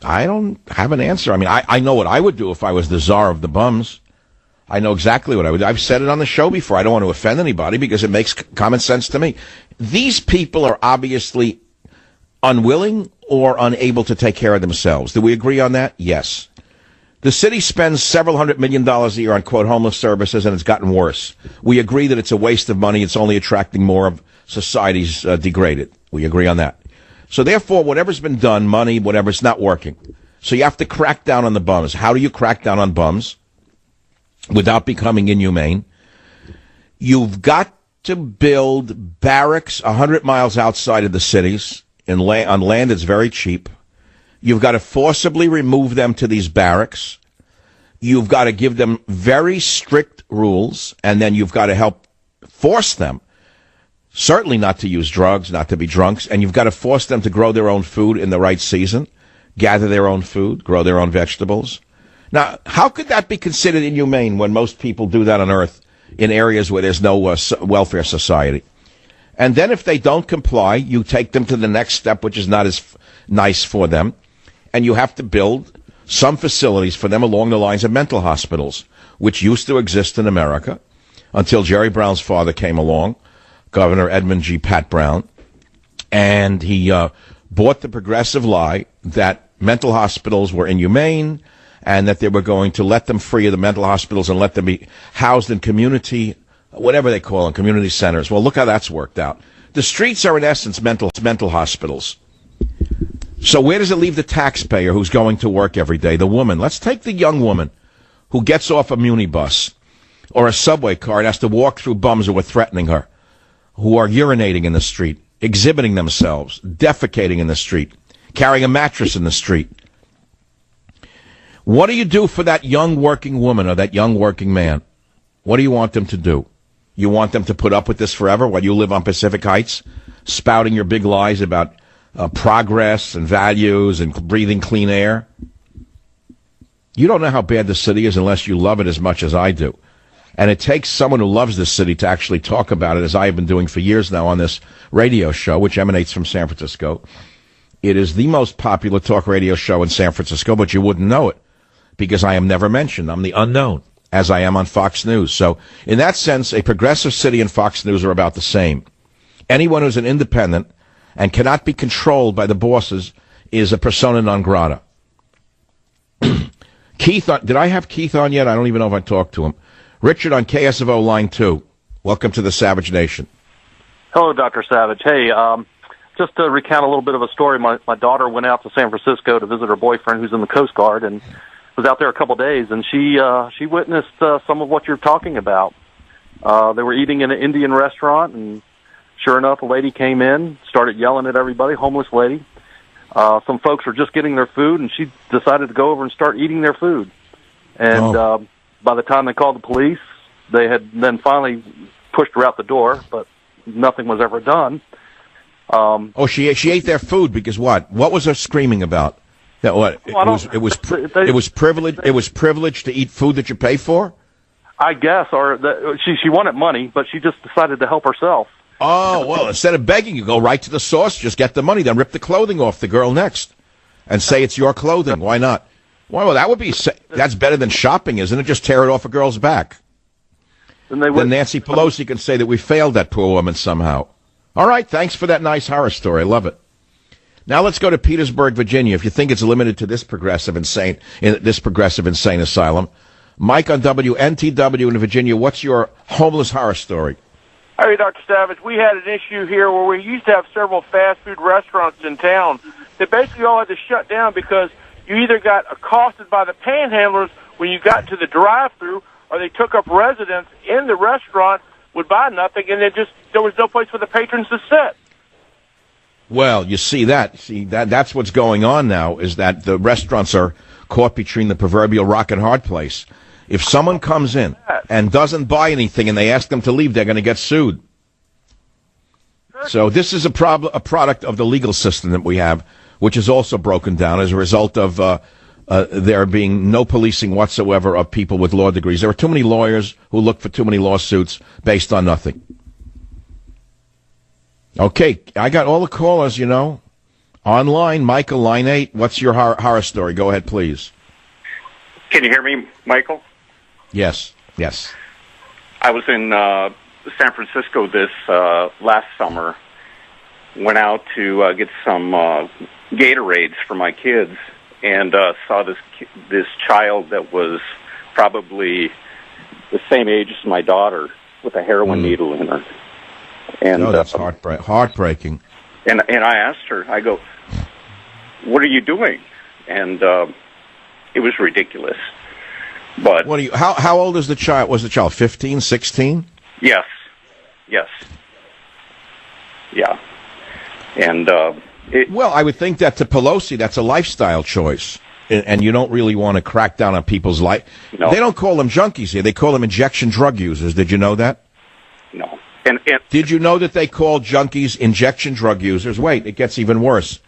I don't have an answer. I mean, I know what I would do if I was the czar of the bums. I know exactly what I would do. I've said it on the show before. I don't want to offend anybody because it makes common sense to me. These people are obviously unwilling or unable to take care of themselves. Do we agree on that? Yes. The city spends several $100 million a year on, quote, homeless services, and it's gotten worse. We agree that it's a waste of money. It's only attracting more of society's degraded. We agree on that. So therefore, whatever's been done, money, whatever, it's not working. So you have to crack down on the bums. How do you crack down on bums without becoming inhumane? You've got to build barracks 100 miles outside of the cities on land that's very cheap. You've got to forcibly remove them to these barracks. You've got to give them very strict rules, and then you've got to force them certainly not to use drugs, not to be drunks, and you've got to force them to grow their own food in the right season, gather their own food, grow their own vegetables. Now, how could that be considered inhumane when most people do that on Earth in areas where there's no welfare society? And then if they don't comply, you take them to the next step, which is not as nice for them, and you have to build some facilities for them along the lines of mental hospitals, which used to exist in America until Jerry Brown's father came along, Governor Edmund G. Pat Brown, and he bought the progressive lie that mental hospitals were inhumane and that they were going to let them free of the mental hospitals and let them be housed in community, whatever they call them, community centers. Well, look how that's worked out. The streets are, in essence, mental hospitals. So where does it leave the taxpayer who's going to work every day, the woman? Let's take the young woman who gets off a muni bus or a subway car and has to walk through bums who are threatening her, who are urinating in the street, exhibiting themselves, defecating in the street, carrying a mattress in the street. What do you do for that young working woman or that young working man? What do you want them to do? You want them to put up with this forever while you live on Pacific Heights, spouting your big lies about progress and values and breathing clean air? You don't know how bad the city is unless you love it as much as I do. And it takes someone who loves this city to actually talk about it, as I have been doing for years now on this radio show, which emanates from San Francisco. It is the most popular talk radio show in San Francisco, but you wouldn't know it because I am never mentioned. I'm the unknown, as I am on Fox News. So in that sense, a progressive city and Fox News are about the same. Anyone who's an independent and cannot be controlled by the bosses is a persona non grata. Keith, did I have Keith on yet? I don't even know if I talked to him. Richard on KSFO line 2. Welcome to the Savage Nation. Hello, Dr. Savage. Hey, just to recount a little bit of a story, my daughter went out to San Francisco to visit her boyfriend who's in the Coast Guard and was out there a couple of days, and she witnessed some of what you're talking about. They were eating in an Indian restaurant, and sure enough, a lady came in, started yelling at everybody, homeless lady. Some folks were just getting their food, and she decided to go over and start eating their food. And by the time they called the police, they had then finally pushed her out the door, but nothing was ever done. She ate their food because what? What was her screaming about? That what? It was privilege. It was privilege to eat food that you pay for. I guess, or she wanted money, but she just decided to help herself. Oh, well, instead of begging, you go right to the source, just get the money, then rip the clothing off the girl next and say it's your clothing. Why not? Well, that's better than shopping, isn't it? Just tear it off a girl's back. Then Nancy Pelosi can say that we failed that poor woman somehow. All right, thanks for that nice horror story. I love it. Now let's go to Petersburg, Virginia. If you think it's limited to this progressive insane asylum. Mike on WNTW in Virginia, what's your homeless horror story? Hey, Dr. Savage, we had an issue here where we used to have several fast food restaurants in town that basically all had to shut down because you either got accosted by the panhandlers when you got to the drive-thru, or they took up residence in the restaurant, would buy nothing, and there was no place for the patrons to sit. Well, you see that's what's going on now, is that the restaurants are caught between the proverbial rock and hard place. If someone comes in and doesn't buy anything and they ask them to leave, they're going to get sued. So this is a product of the legal system that we have, which is also broken down as a result of there being no policing whatsoever of people with law degrees. There are too many lawyers who look for too many lawsuits based on nothing. Okay, I got all the callers, online. Michael, line 8. What's your horror story? Go ahead, please. Can you hear me, Michael? Yes. I was in San Francisco this last summer. Went out to get some Gatorades for my kids, and saw this child that was probably the same age as my daughter with a heroin needle in her. And that's heartbreaking. And I asked her, I go, "What are you doing?" And it was ridiculous. But how old is the child? Was the child 15, 16? Yes. Yeah. And well, I would think that to Pelosi, that's a lifestyle choice, and you don't really want to crack down on people's life. No. They don't call them junkies here; they call them injection drug users. Did you know that? No. And did you know that they call junkies injection drug users? Wait, it gets even worse.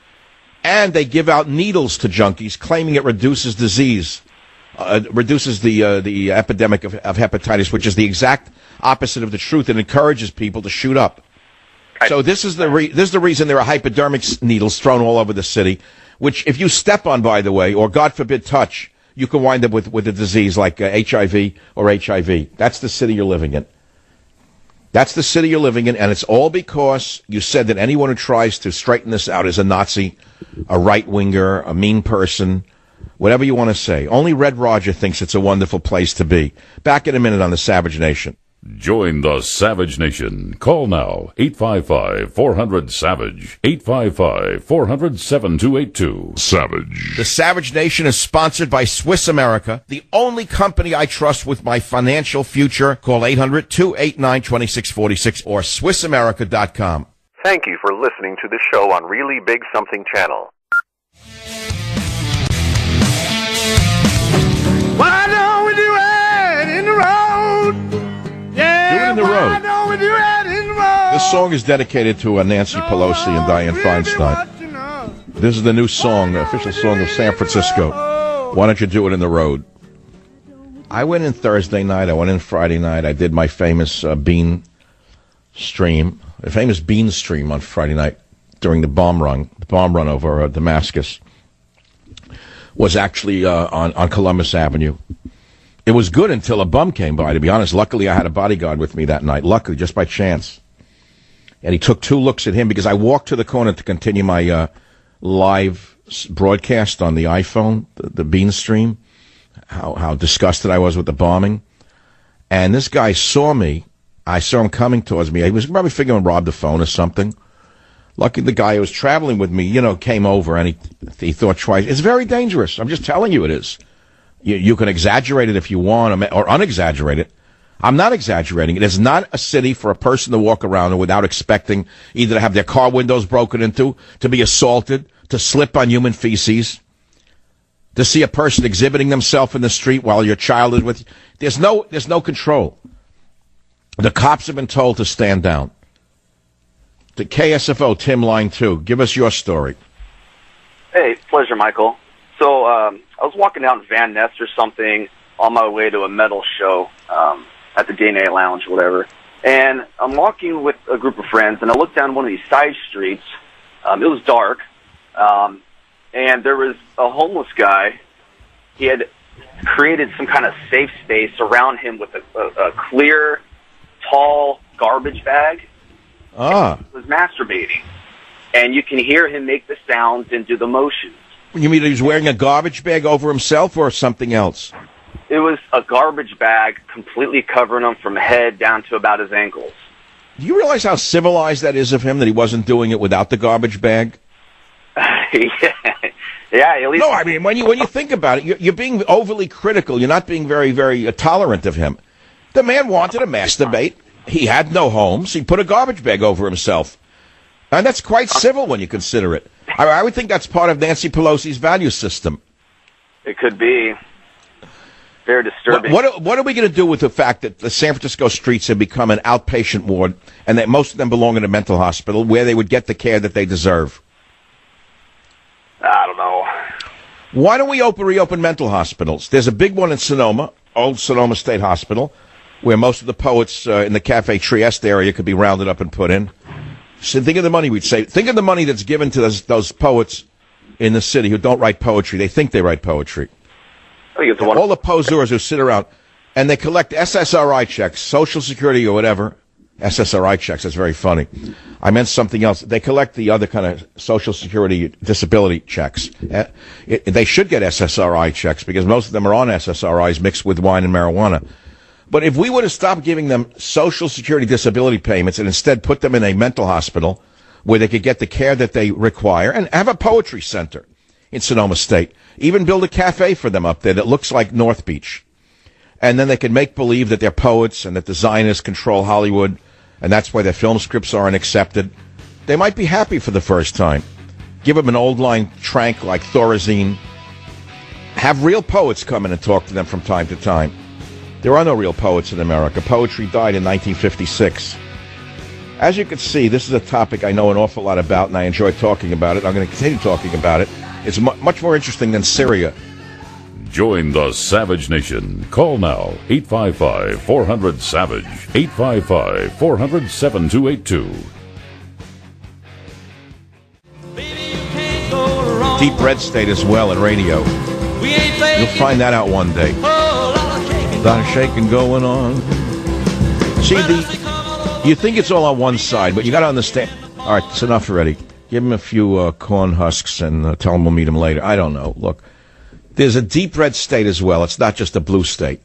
And they give out needles to junkies, claiming it reduces disease, reduces the epidemic of hepatitis, which is the exact opposite of the truth. It encourages people to shoot up. So this is the reason there are hypodermic needles thrown all over the city, which if you step on, by the way, or God forbid touch, you can wind up with a disease like HIV or HIV. That's the city you're living in. That's the city you're living in, and it's all because you said that anyone who tries to straighten this out is a Nazi, a right-winger, a mean person, whatever you want to say. Only Red Roger thinks it's a wonderful place to be. Back in a minute on the Savage Nation. Join the Savage Nation. Call now, 855-400-SAVAGE, 855-400-7282. Savage. The Savage Nation is sponsored by Swiss America, the only company I trust with my financial future. Call 800-289-2646 or SwissAmerica.com. Thank you for listening to the show on Really Big Something Channel. Why don't we do it in the road? Yeah, do it in the road. Why don't we do it in the road? This song is dedicated to Nancy Pelosi and Dianne Feinstein. This is the new song, the official song of San Francisco. Why don't you do it in the road? I went in Thursday night. I went in Friday night. I did my famous bean stream on Friday night during the bomb run over Damascus. Was actually on Columbus Avenue. It was good until a bum came by, to be honest. Luckily, I had a bodyguard with me that night. Luckily, just by chance. And he took 2 looks at him because I walked to the corner to continue my live broadcast on the iPhone, the bean stream, how disgusted I was with the bombing. And this guy saw me. I saw him coming towards me. He was probably figuring robbed the phone or something. Lucky the guy who was traveling with me, came over and he thought twice. It's very dangerous. I'm just telling you it is. You can exaggerate it if you want or unexaggerate it. I'm not exaggerating. It is not a city for a person to walk around without expecting either to have their car windows broken into, to be assaulted, to slip on human feces, to see a person exhibiting themselves in the street while your child is with you. There's no control. The cops have been told to stand down. The KSFO, Tim, line 2. Give us your story. Hey, pleasure, Michael. So I was walking down Van Ness or something on my way to a metal show at the DNA Lounge or whatever. And I'm walking with a group of friends, and I looked down one of these side streets. It was dark, and there was a homeless guy. He had created some kind of safe space around him with a clear, tall garbage bag. Ah. He was masturbating. And you can hear him make the sounds and do the motions. You mean he's wearing a garbage bag over himself or something else? It was a garbage bag completely covering him from head down to about his ankles. Do you realize how civilized that is of him, that he wasn't doing it without the garbage bag? Yeah, at least. No, I mean, when you think about it, you're being overly critical. You're not being very, very tolerant of him. The man wanted to masturbate. He had no home, so he put a garbage bag over himself. And that's quite civil when you consider it. I would think that's part of Nancy Pelosi's value system. It could be. Very disturbing. What are we going to do with the fact that the San Francisco streets have become an outpatient ward and that most of them belong in a mental hospital where they would get the care that they deserve? I don't know. Why don't we reopen mental hospitals? There's a big one in Sonoma, old Sonoma State Hospital, where most of the poets in the Cafe Trieste area could be rounded up and put in. So think of the money we'd save. Think of the money that's given to those poets in the city who don't write poetry. They think they write poetry. All the poseurs who sit around, and they collect SSRI checks, Social Security or whatever. SSRI checks, that's very funny. I meant something else. They collect the other kind of Social Security disability checks. They should get SSRI checks because most of them are on SSRIs mixed with wine and marijuana. But if we would have stopped giving them Social Security disability payments and instead put them in a mental hospital where they could get the care that they require and have a poetry center in Sonoma State, even build a cafe for them up there that looks like North Beach. And then they can make believe that they're poets and that the Zionists control Hollywood, and that's why their film scripts aren't accepted. They might be happy for the first time. Give them an old line trank like Thorazine. Have real poets come in and talk to them from time to time. There are no real poets in America. Poetry died in 1956. As you can see, this is a topic I know an awful lot about, and I enjoy talking about it. I'm going to continue talking about it. It's much more interesting than Syria. Join the Savage Nation. Call now, 855-400-SAVAGE, 855-400-7282. Deep Red State as well in radio. You'll find that out one day. A lot of shaking going on. See, you think it's all on one side, but you got to understand. All right, it's enough already. Give him a few corn husks and tell him we'll meet him later. I don't know. Look, there's a deep red state as well. It's not just a blue state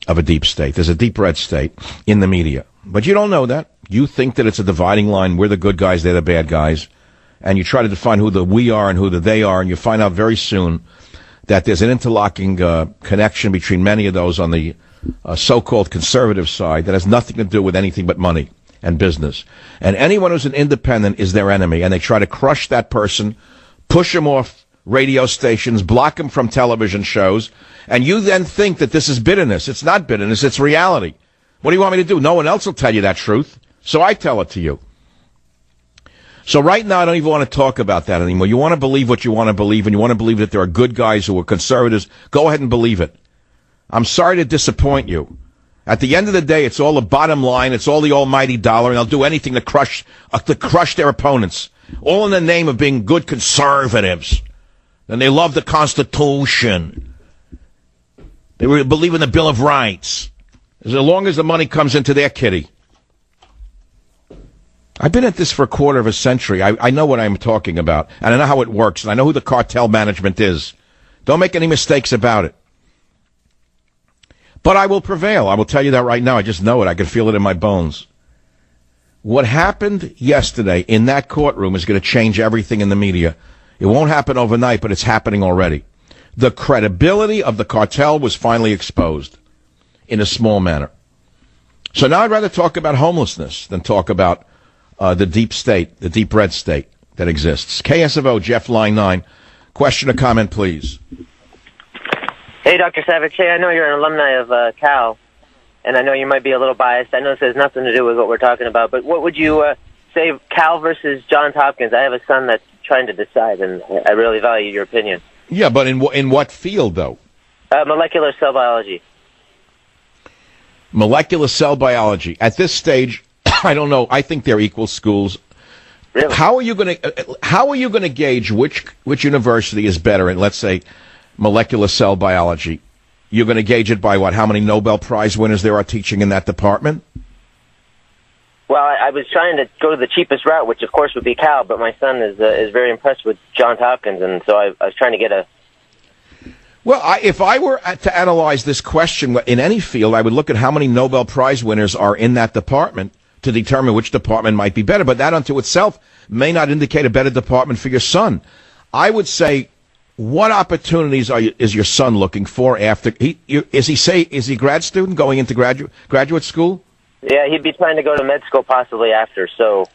of a deep state. There's a deep red state in the media. But you don't know that. You think that it's a dividing line. We're the good guys, they're the bad guys. And you try to define who the we are and who the they are, and you find out very soon that there's an interlocking connection between many of those on the so-called conservative side that has nothing to do with anything but money and business. And anyone who's an independent is their enemy, and they try to crush that person, push him off radio stations, block him from television shows, and you then think that this is bitterness. It's not bitterness, it's reality. What do you want me to do? No one else will tell you that truth, so I tell it to you. So right now, I don't even want to talk about that anymore. You want to believe what you want to believe, and you want to believe that there are good guys who are conservatives. Go ahead and believe it. I'm sorry to disappoint you. At the end of the day, it's all the bottom line. It's all the almighty dollar, and they'll do anything to crush their opponents, all in the name of being good conservatives. And they love the Constitution. They believe in the Bill of Rights. As long as the money comes into their kitty. I've been at this for a quarter of a century. I know what I'm talking about, and I know how it works, and I know who the cartel management is. Don't make any mistakes about it. But I will prevail. I will tell you that right now. I just know it. I can feel it in my bones. What happened yesterday in that courtroom is going to change everything in the media. It won't happen overnight, but it's happening already. The credibility of the cartel was finally exposed in a small manner. So now I'd rather talk about homelessness than talk about the deep state, the deep red state that exists. KSFO, Jeff, line 9. Question or comment, please. Hey, Dr. Savage. Hey, I know you're an alumni of Cal, and I know you might be a little biased. I know this has nothing to do with what we're talking about, but what would you say, Cal versus Johns Hopkins? I have a son that's trying to decide, and I really value your opinion. Yeah, but in what field, though? Molecular cell biology. Molecular cell biology. At this stage, I don't know. I think they're equal schools. Really? How are you going to gauge which university is better in, let's say, molecular cell biology? You're going to gauge it by what? How many Nobel Prize winners there are teaching in that department? Well, I was trying to go to the cheapest route, which of course would be Cal, but my son is very impressed with Johns Hopkins, and so I was trying to get a. Well, if I were to analyze this question in any field, I would look at how many Nobel Prize winners are in that department to determine which department might be better. But that unto itself may not indicate a better department for your son. I would say, what opportunities is your son looking for after? Is he grad student going into graduate school? Yeah, he'd be trying to go to med school possibly after. So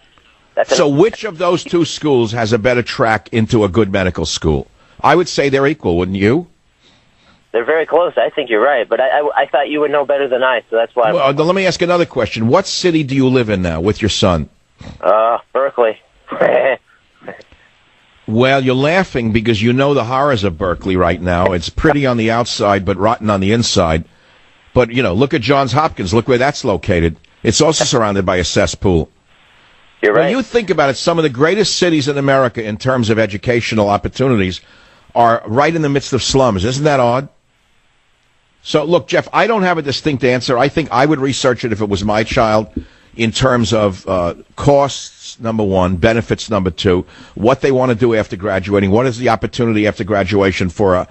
which of those two schools has a better track into a good medical school? I would say they're equal, wouldn't you? They're very close. I think you're right, but I thought you would know better than I, so that's why. Well, let me ask another question. What city do you live in now with your son? Berkeley. Well, you're laughing because you know the horrors of Berkeley right now. It's pretty on the outside, but rotten on the inside. But, look at Johns Hopkins. Look where that's located. It's also surrounded by a cesspool. You're right. When you think about it, some of the greatest cities in America in terms of educational opportunities are right in the midst of slums. Isn't that odd? So, look, Jeff, I don't have a distinct answer. I think I would research it if it was my child in terms of costs, number one, benefits, number two, what they want to do after graduating, what is the opportunity after graduation for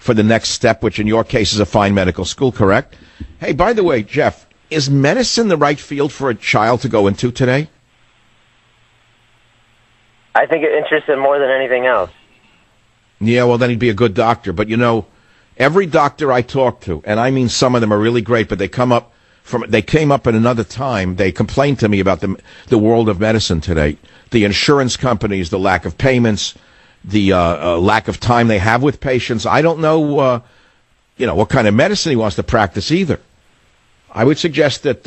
the next step, which in your case is a fine medical school, correct? Hey, by the way, Jeff, is medicine the right field for a child to go into today? I think it interests him more than anything else. Yeah, well, then he'd be a good doctor. But, every doctor I talk to, and I mean some of them are really great, but they came up at another time. They complained to me about the world of medicine today. The insurance companies, the lack of payments, the lack of time they have with patients. I don't know, what kind of medicine he wants to practice either. I would suggest that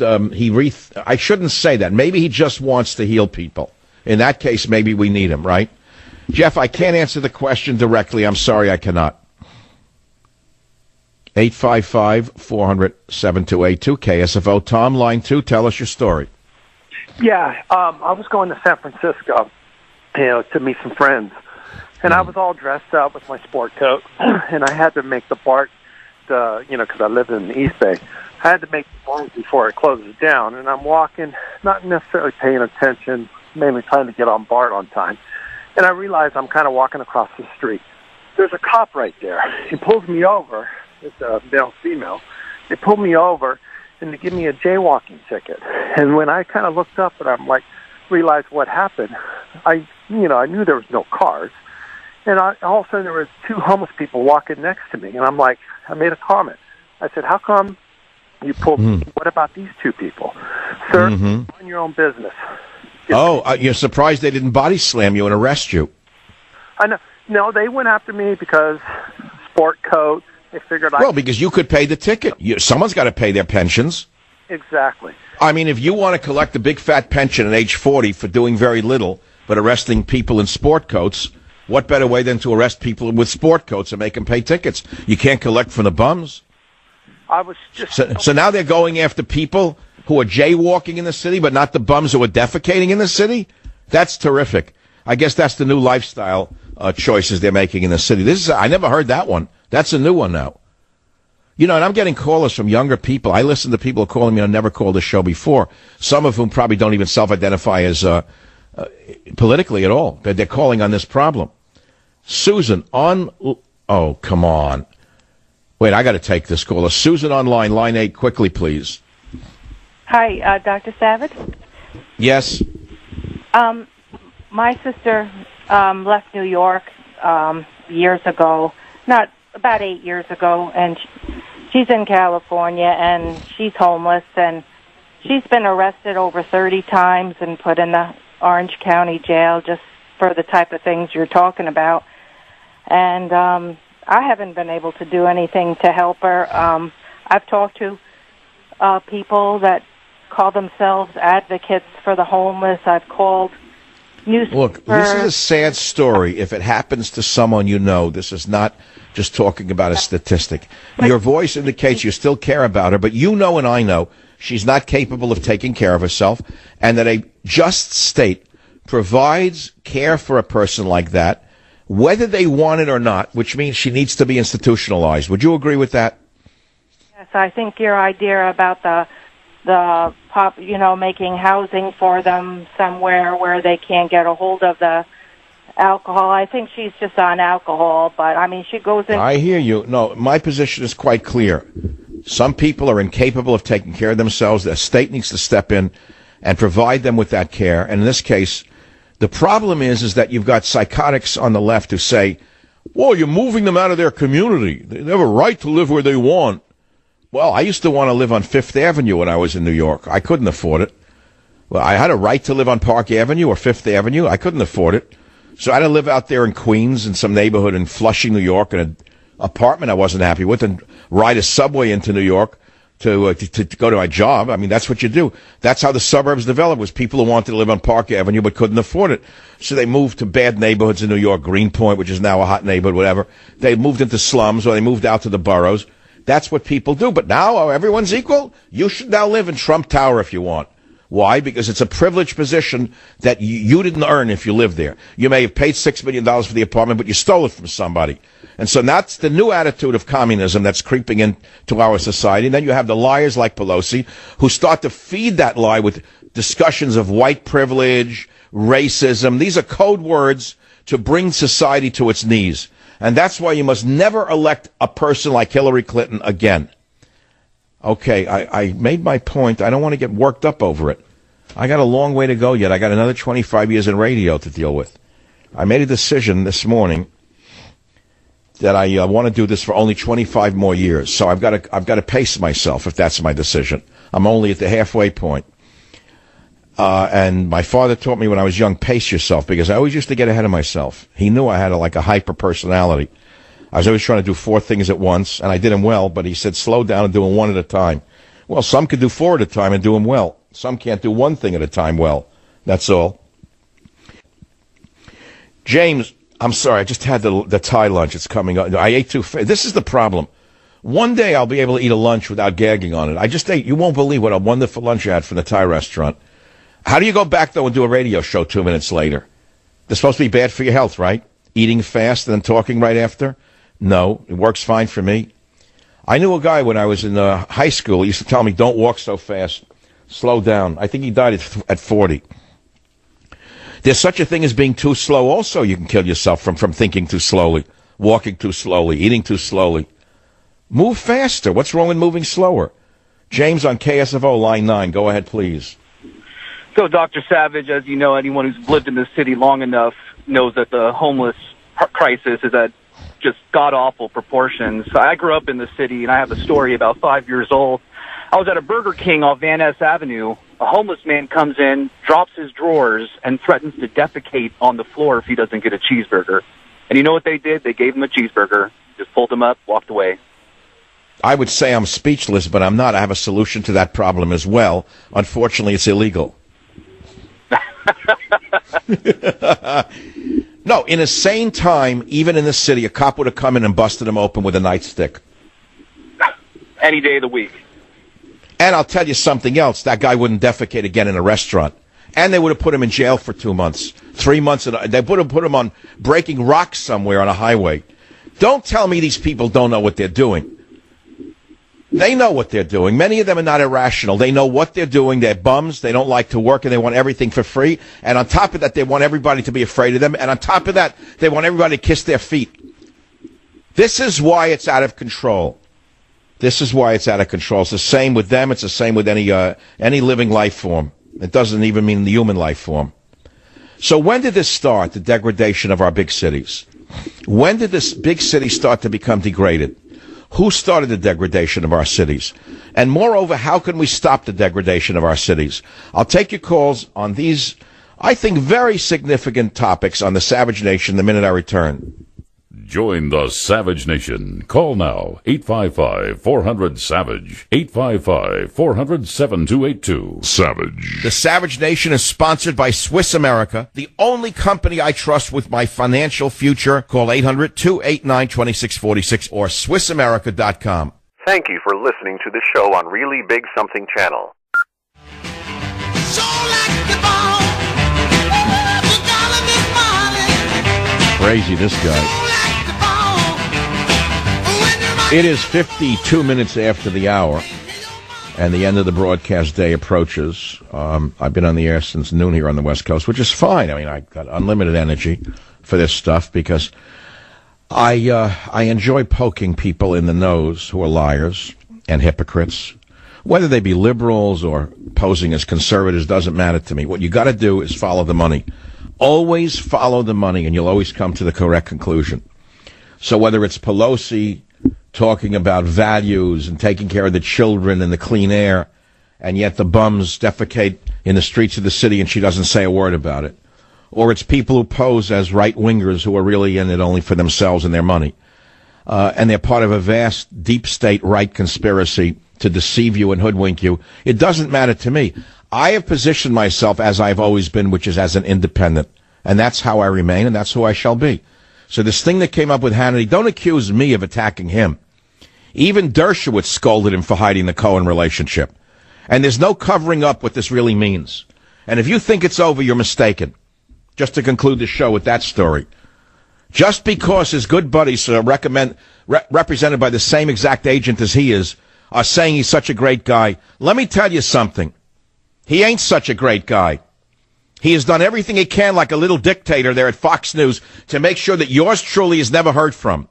I shouldn't say that. Maybe he just wants to heal people. In that case, maybe we need him, right? Jeff, I can't answer the question directly. I'm sorry, I cannot. 855-400-7282, KSFO. Tom, line 2, tell us your story. Yeah, I was going to San Francisco, to meet some friends. And I was all dressed up with my sport coat, and I had to make the BART, because I live in the East Bay. I had to make the BART before it closes down. And I'm walking, not necessarily paying attention, mainly trying to get on BART on time. And I realize I'm kind of walking across the street. There's a cop right there. He pulls me over. It's a male-female. They pulled me over and they give me a jaywalking ticket. And when I kind of looked up and I'm realized what happened, I knew there was no cars. And all of a sudden there was two homeless people walking next to me. And I made a comment. I said, how come you pulled me? What about these two people? Sir, mind your own business. You're surprised they didn't body slam you and arrest you? I know. No, they went after me because sport coat. They figured because you could pay the ticket. Someone's got to pay their pensions. Exactly. I mean, if you want to collect a big fat pension at age 40 for doing very little, but arresting people in sport coats, what better way than to arrest people with sport coats and make them pay tickets? You can't collect from the bums. I was just so now they're going after people who are jaywalking in the city, but not the bums who are defecating in the city? That's terrific. I guess that's the new lifestyle choices they're making in the city. I never heard that one. That's a new one now. And I'm getting callers from younger people. I listen to people calling me. I never called this show before. Some of whom probably don't even self-identify as politically at all. They're calling on this problem. Susan oh, come on. Wait, I got to take this caller. Susan online, line 8, quickly, please. Hi, Dr. Savage? Yes. My sister left New York years ago, not about 8 years ago, and she's in California, and she's homeless, and she's been arrested over 30 times and put in the Orange County jail just for the type of things you're talking about. And I haven't been able to do anything to help her. I've talked to people that call themselves advocates for the homeless. I've called newspaper. Look, this is a sad story. If it happens to someone you know, this is not just talking about a statistic. Your voice indicates you still care about her, but you know and I know she's not capable of taking care of herself, and that a just state provides care for a person like that, whether they want it or not, which means she needs to be institutionalized. Would you agree with that? Yes, I think your idea about making housing for them somewhere where they can't get a hold of the alcohol. I think she's just on alcohol, but I mean, she goes in. I hear you. No, my position is quite clear. Some people are incapable of taking care of themselves. The state needs to step in and provide them with that care. And in this case, the problem is that you've got psychotics on the left who say, well, you're moving them out of their community. They have a right to live where they want. Well, I used to want to live on Fifth Avenue when I was in New York. I couldn't afford it. Well, I had a right to live on Park Avenue or Fifth Avenue. I couldn't afford it. So I had to live out there in Queens in some neighborhood in Flushing, New York, in an apartment I wasn't happy with, and ride a subway into New York to go to my job. I mean, that's what you do. That's how the suburbs developed, was people who wanted to live on Park Avenue but couldn't afford it. So they moved to bad neighborhoods in New York, Greenpoint, which is now a hot neighborhood, whatever. They moved into slums, or they moved out to the boroughs. That's what people do. But now everyone's equal. You should now live in Trump Tower if you want. Why? Because it's a privileged position that you didn't earn if you lived there. You may have paid $6 million for the apartment, but you stole it from somebody. And so that's the new attitude of communism that's creeping into our society. And then you have the liars like Pelosi who start to feed that lie with discussions of white privilege, racism. These are code words to bring society to its knees. And that's why you must never elect a person like Hillary Clinton again. Okay, I made my point. I don't want to get worked up over it. I got a long way to go yet. I got another 25 years in radio to deal with. I made a decision this morning that I want to do this for only 25 more years. So I've got to pace myself if that's my decision. I'm only at the halfway point. And my father taught me when I was young, pace yourself, because I always used to get ahead of myself. He knew I had a hyper personality. I was always trying to do 4 things at once, and I did them well, but he said, slow down and do them 1 at a time. Well, some could do 4 at a time and do them well. Some can't do 1 thing at a time well. That's all. James, I'm sorry, I just had the Thai lunch. It's coming up. I ate too fast. This is the problem. One day I'll be able to eat a lunch without gagging on it. I just ate. You won't believe what a wonderful lunch I had from the Thai restaurant. How do you go back, though, and do a radio show 2 minutes later? They're supposed to be bad for your health, right? Eating fast and then talking right after? No, it works fine for me. I knew a guy when I was in high school. He used to tell me, don't walk so fast. Slow down. I think he died at 40. There's such a thing as being too slow also. You can kill yourself from thinking too slowly, walking too slowly, eating too slowly. Move faster. What's wrong with moving slower? James on KSFO, line 9. Go ahead, please. So, Dr. Savage, as you know, anyone who's lived in this city long enough knows that the homeless crisis is at just god-awful proportions. I grew up in the city, and I have a story about 5 years old. I was at a Burger King off Van Ness Avenue. A homeless man comes in, drops his drawers, and threatens to defecate on the floor if he doesn't get a cheeseburger. And you know what they did? They gave him a cheeseburger, just pulled him up, walked away. I would say I'm speechless, but I'm not. I have a solution to that problem as well. Unfortunately, it's illegal. No, in a sane time, even in the city, a cop would have come in and busted him open with a nightstick. Any day of the week. And I'll tell you something else. That guy wouldn't defecate again in a restaurant. And they would have put him in jail for 2 months, 3 months. They would have put him on breaking rocks somewhere on a highway. Don't tell me these people don't know what they're doing. They know what they're doing. Many of them are not irrational. They know what they're doing. They're bums. They don't like to work, and they want everything for free. And on top of that, they want everybody to be afraid of them. And on top of that, they want everybody to kiss their feet. This is why it's out of control. This is why it's out of control. It's the same with them. It's the same with any living life form. It doesn't even mean the human life form. So when did this start, the degradation of our big cities? When did this big city start to become degraded? Who started the degradation of our cities? And moreover, how can we stop the degradation of our cities? I'll take your calls on these, I think, very significant topics on the Savage Nation the minute I return. Join the Savage Nation. Call now, 855-400-SAVAGE, 855-400-7282. Savage. The Savage Nation is sponsored by Swiss America, the only company I trust with my financial future. Call 800-289-2646 or SwissAmerica.com. Thank you for listening to the show on Really Big Something Channel. Crazy, this guy. It is 52 minutes after the hour, and the end of the broadcast day approaches. I've been on the air since noon here on the West Coast, which is fine. I mean, I got unlimited energy for this stuff because I enjoy poking people in the nose who are liars and hypocrites. Whether they be liberals or posing as conservatives doesn't matter to me. What you got to do is follow the money. Always follow the money, and you'll always come to the correct conclusion. So whether it's Pelosi talking about values and taking care of the children and the clean air, and yet the bums defecate in the streets of the city and she doesn't say a word about it, or it's people who pose as right-wingers who are really in it only for themselves and their money, and they're part of a vast deep state right conspiracy to deceive you and hoodwink you, it doesn't matter to me. I have positioned myself as I've always been, which is as an independent. And that's how I remain, and that's who I shall be. So this thing that came up with Hannity, don't accuse me of attacking him. Even Dershowitz scolded him for hiding the Cohen relationship. And there's no covering up what this really means. And if you think it's over, you're mistaken. Just to conclude the show with that story. Just because his good buddies represented by the same exact agent as he is, are saying he's such a great guy, let me tell you something. He ain't such a great guy. He has done everything he can like a little dictator there at Fox News to make sure that yours truly is never heard from.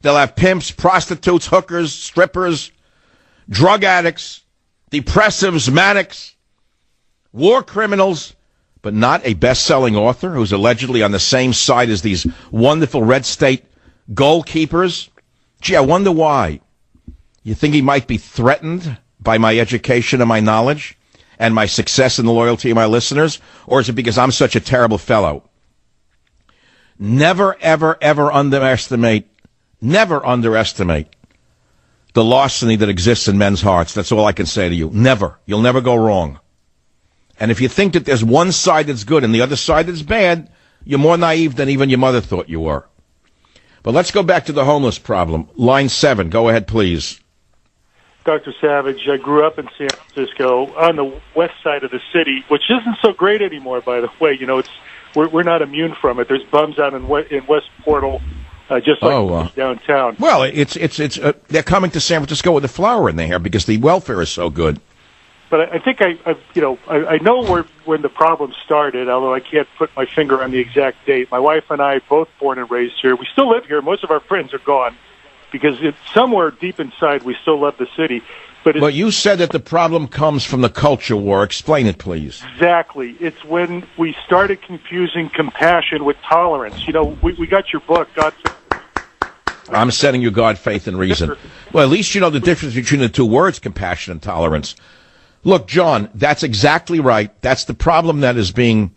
They'll have pimps, prostitutes, hookers, strippers, drug addicts, depressives, manics, war criminals, but not a best-selling author who's allegedly on the same side as these wonderful red state goalkeepers. Gee, I wonder why. You think he might be threatened by my education and my knowledge and my success and the loyalty of my listeners? Or is it because I'm such a terrible fellow? Never, ever, ever underestimate the larceny that exists in men's hearts. That's all I can say to you. Never. You'll never go wrong. And if you think that there's one side that's good and the other side that's bad, you're more naive than even your mother thought you were. But let's go back to the homeless problem. Line 7, go ahead, please. Dr. Savage, I grew up in San Francisco on the west side of the city, which isn't so great anymore, by the way. You know, we're not immune from it. There's bums out in West Portal, just like downtown. Well, it's they're coming to San Francisco with a flower in their hair because the welfare is so good. But I think I know when the problem started, although I can't put my finger on the exact date. My wife and I, both born and raised here. We still live here. Most of our friends are gone. Because it's somewhere deep inside, we still love the city. But you said that the problem comes from the culture war. Explain it, please. Exactly. It's when we started confusing compassion with tolerance. You know, we got your book, God. I'm sending you God, Faith, and Reason. Well, at least you know the difference between the two words, compassion and tolerance. Look, John, that's exactly right. That's the problem that is being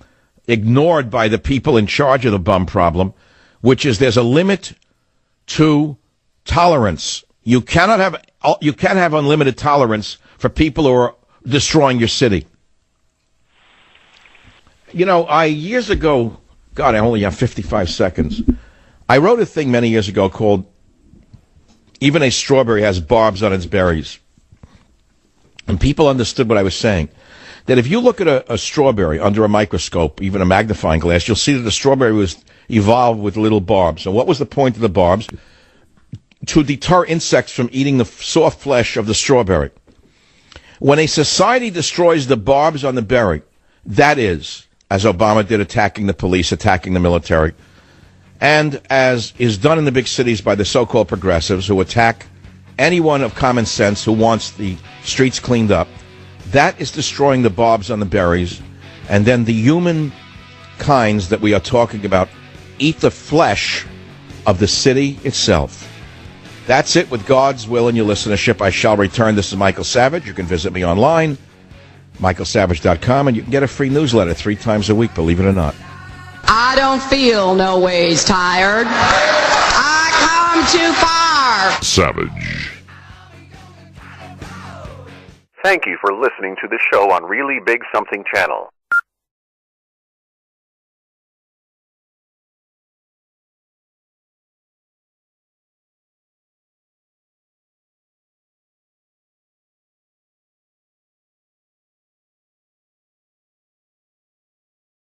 ignored by the people in charge of the bum problem, which is there's a limit to tolerance. You can't have unlimited tolerance for people who are destroying your city. You know, years ago, God, I only have 55 seconds. I wrote a thing many years ago called Even a Strawberry Has Barbs on Its Berries. And people understood what I was saying. That if you look at a strawberry under a microscope, even a magnifying glass, you'll see that the strawberry was evolved with little barbs. And what was the point of the barbs? To deter insects from eating the soft flesh of the strawberry. When a society destroys the barbs on the berry, that is, as Obama did, attacking the police, attacking the military, and as is done in the big cities by the so-called progressives who attack anyone of common sense who wants the streets cleaned up, that is destroying the barbs on the berries, and then the human kinds that we are talking about eat the flesh of the city itself. That's it. With God's will and your listenership, I shall return. This is Michael Savage. You can visit me online, michaelsavage.com, and you can get a free newsletter 3 times a week, believe it or not. I don't feel no ways tired. I come too far. Savage. Thank you for listening to the show on Really Big Something Channel.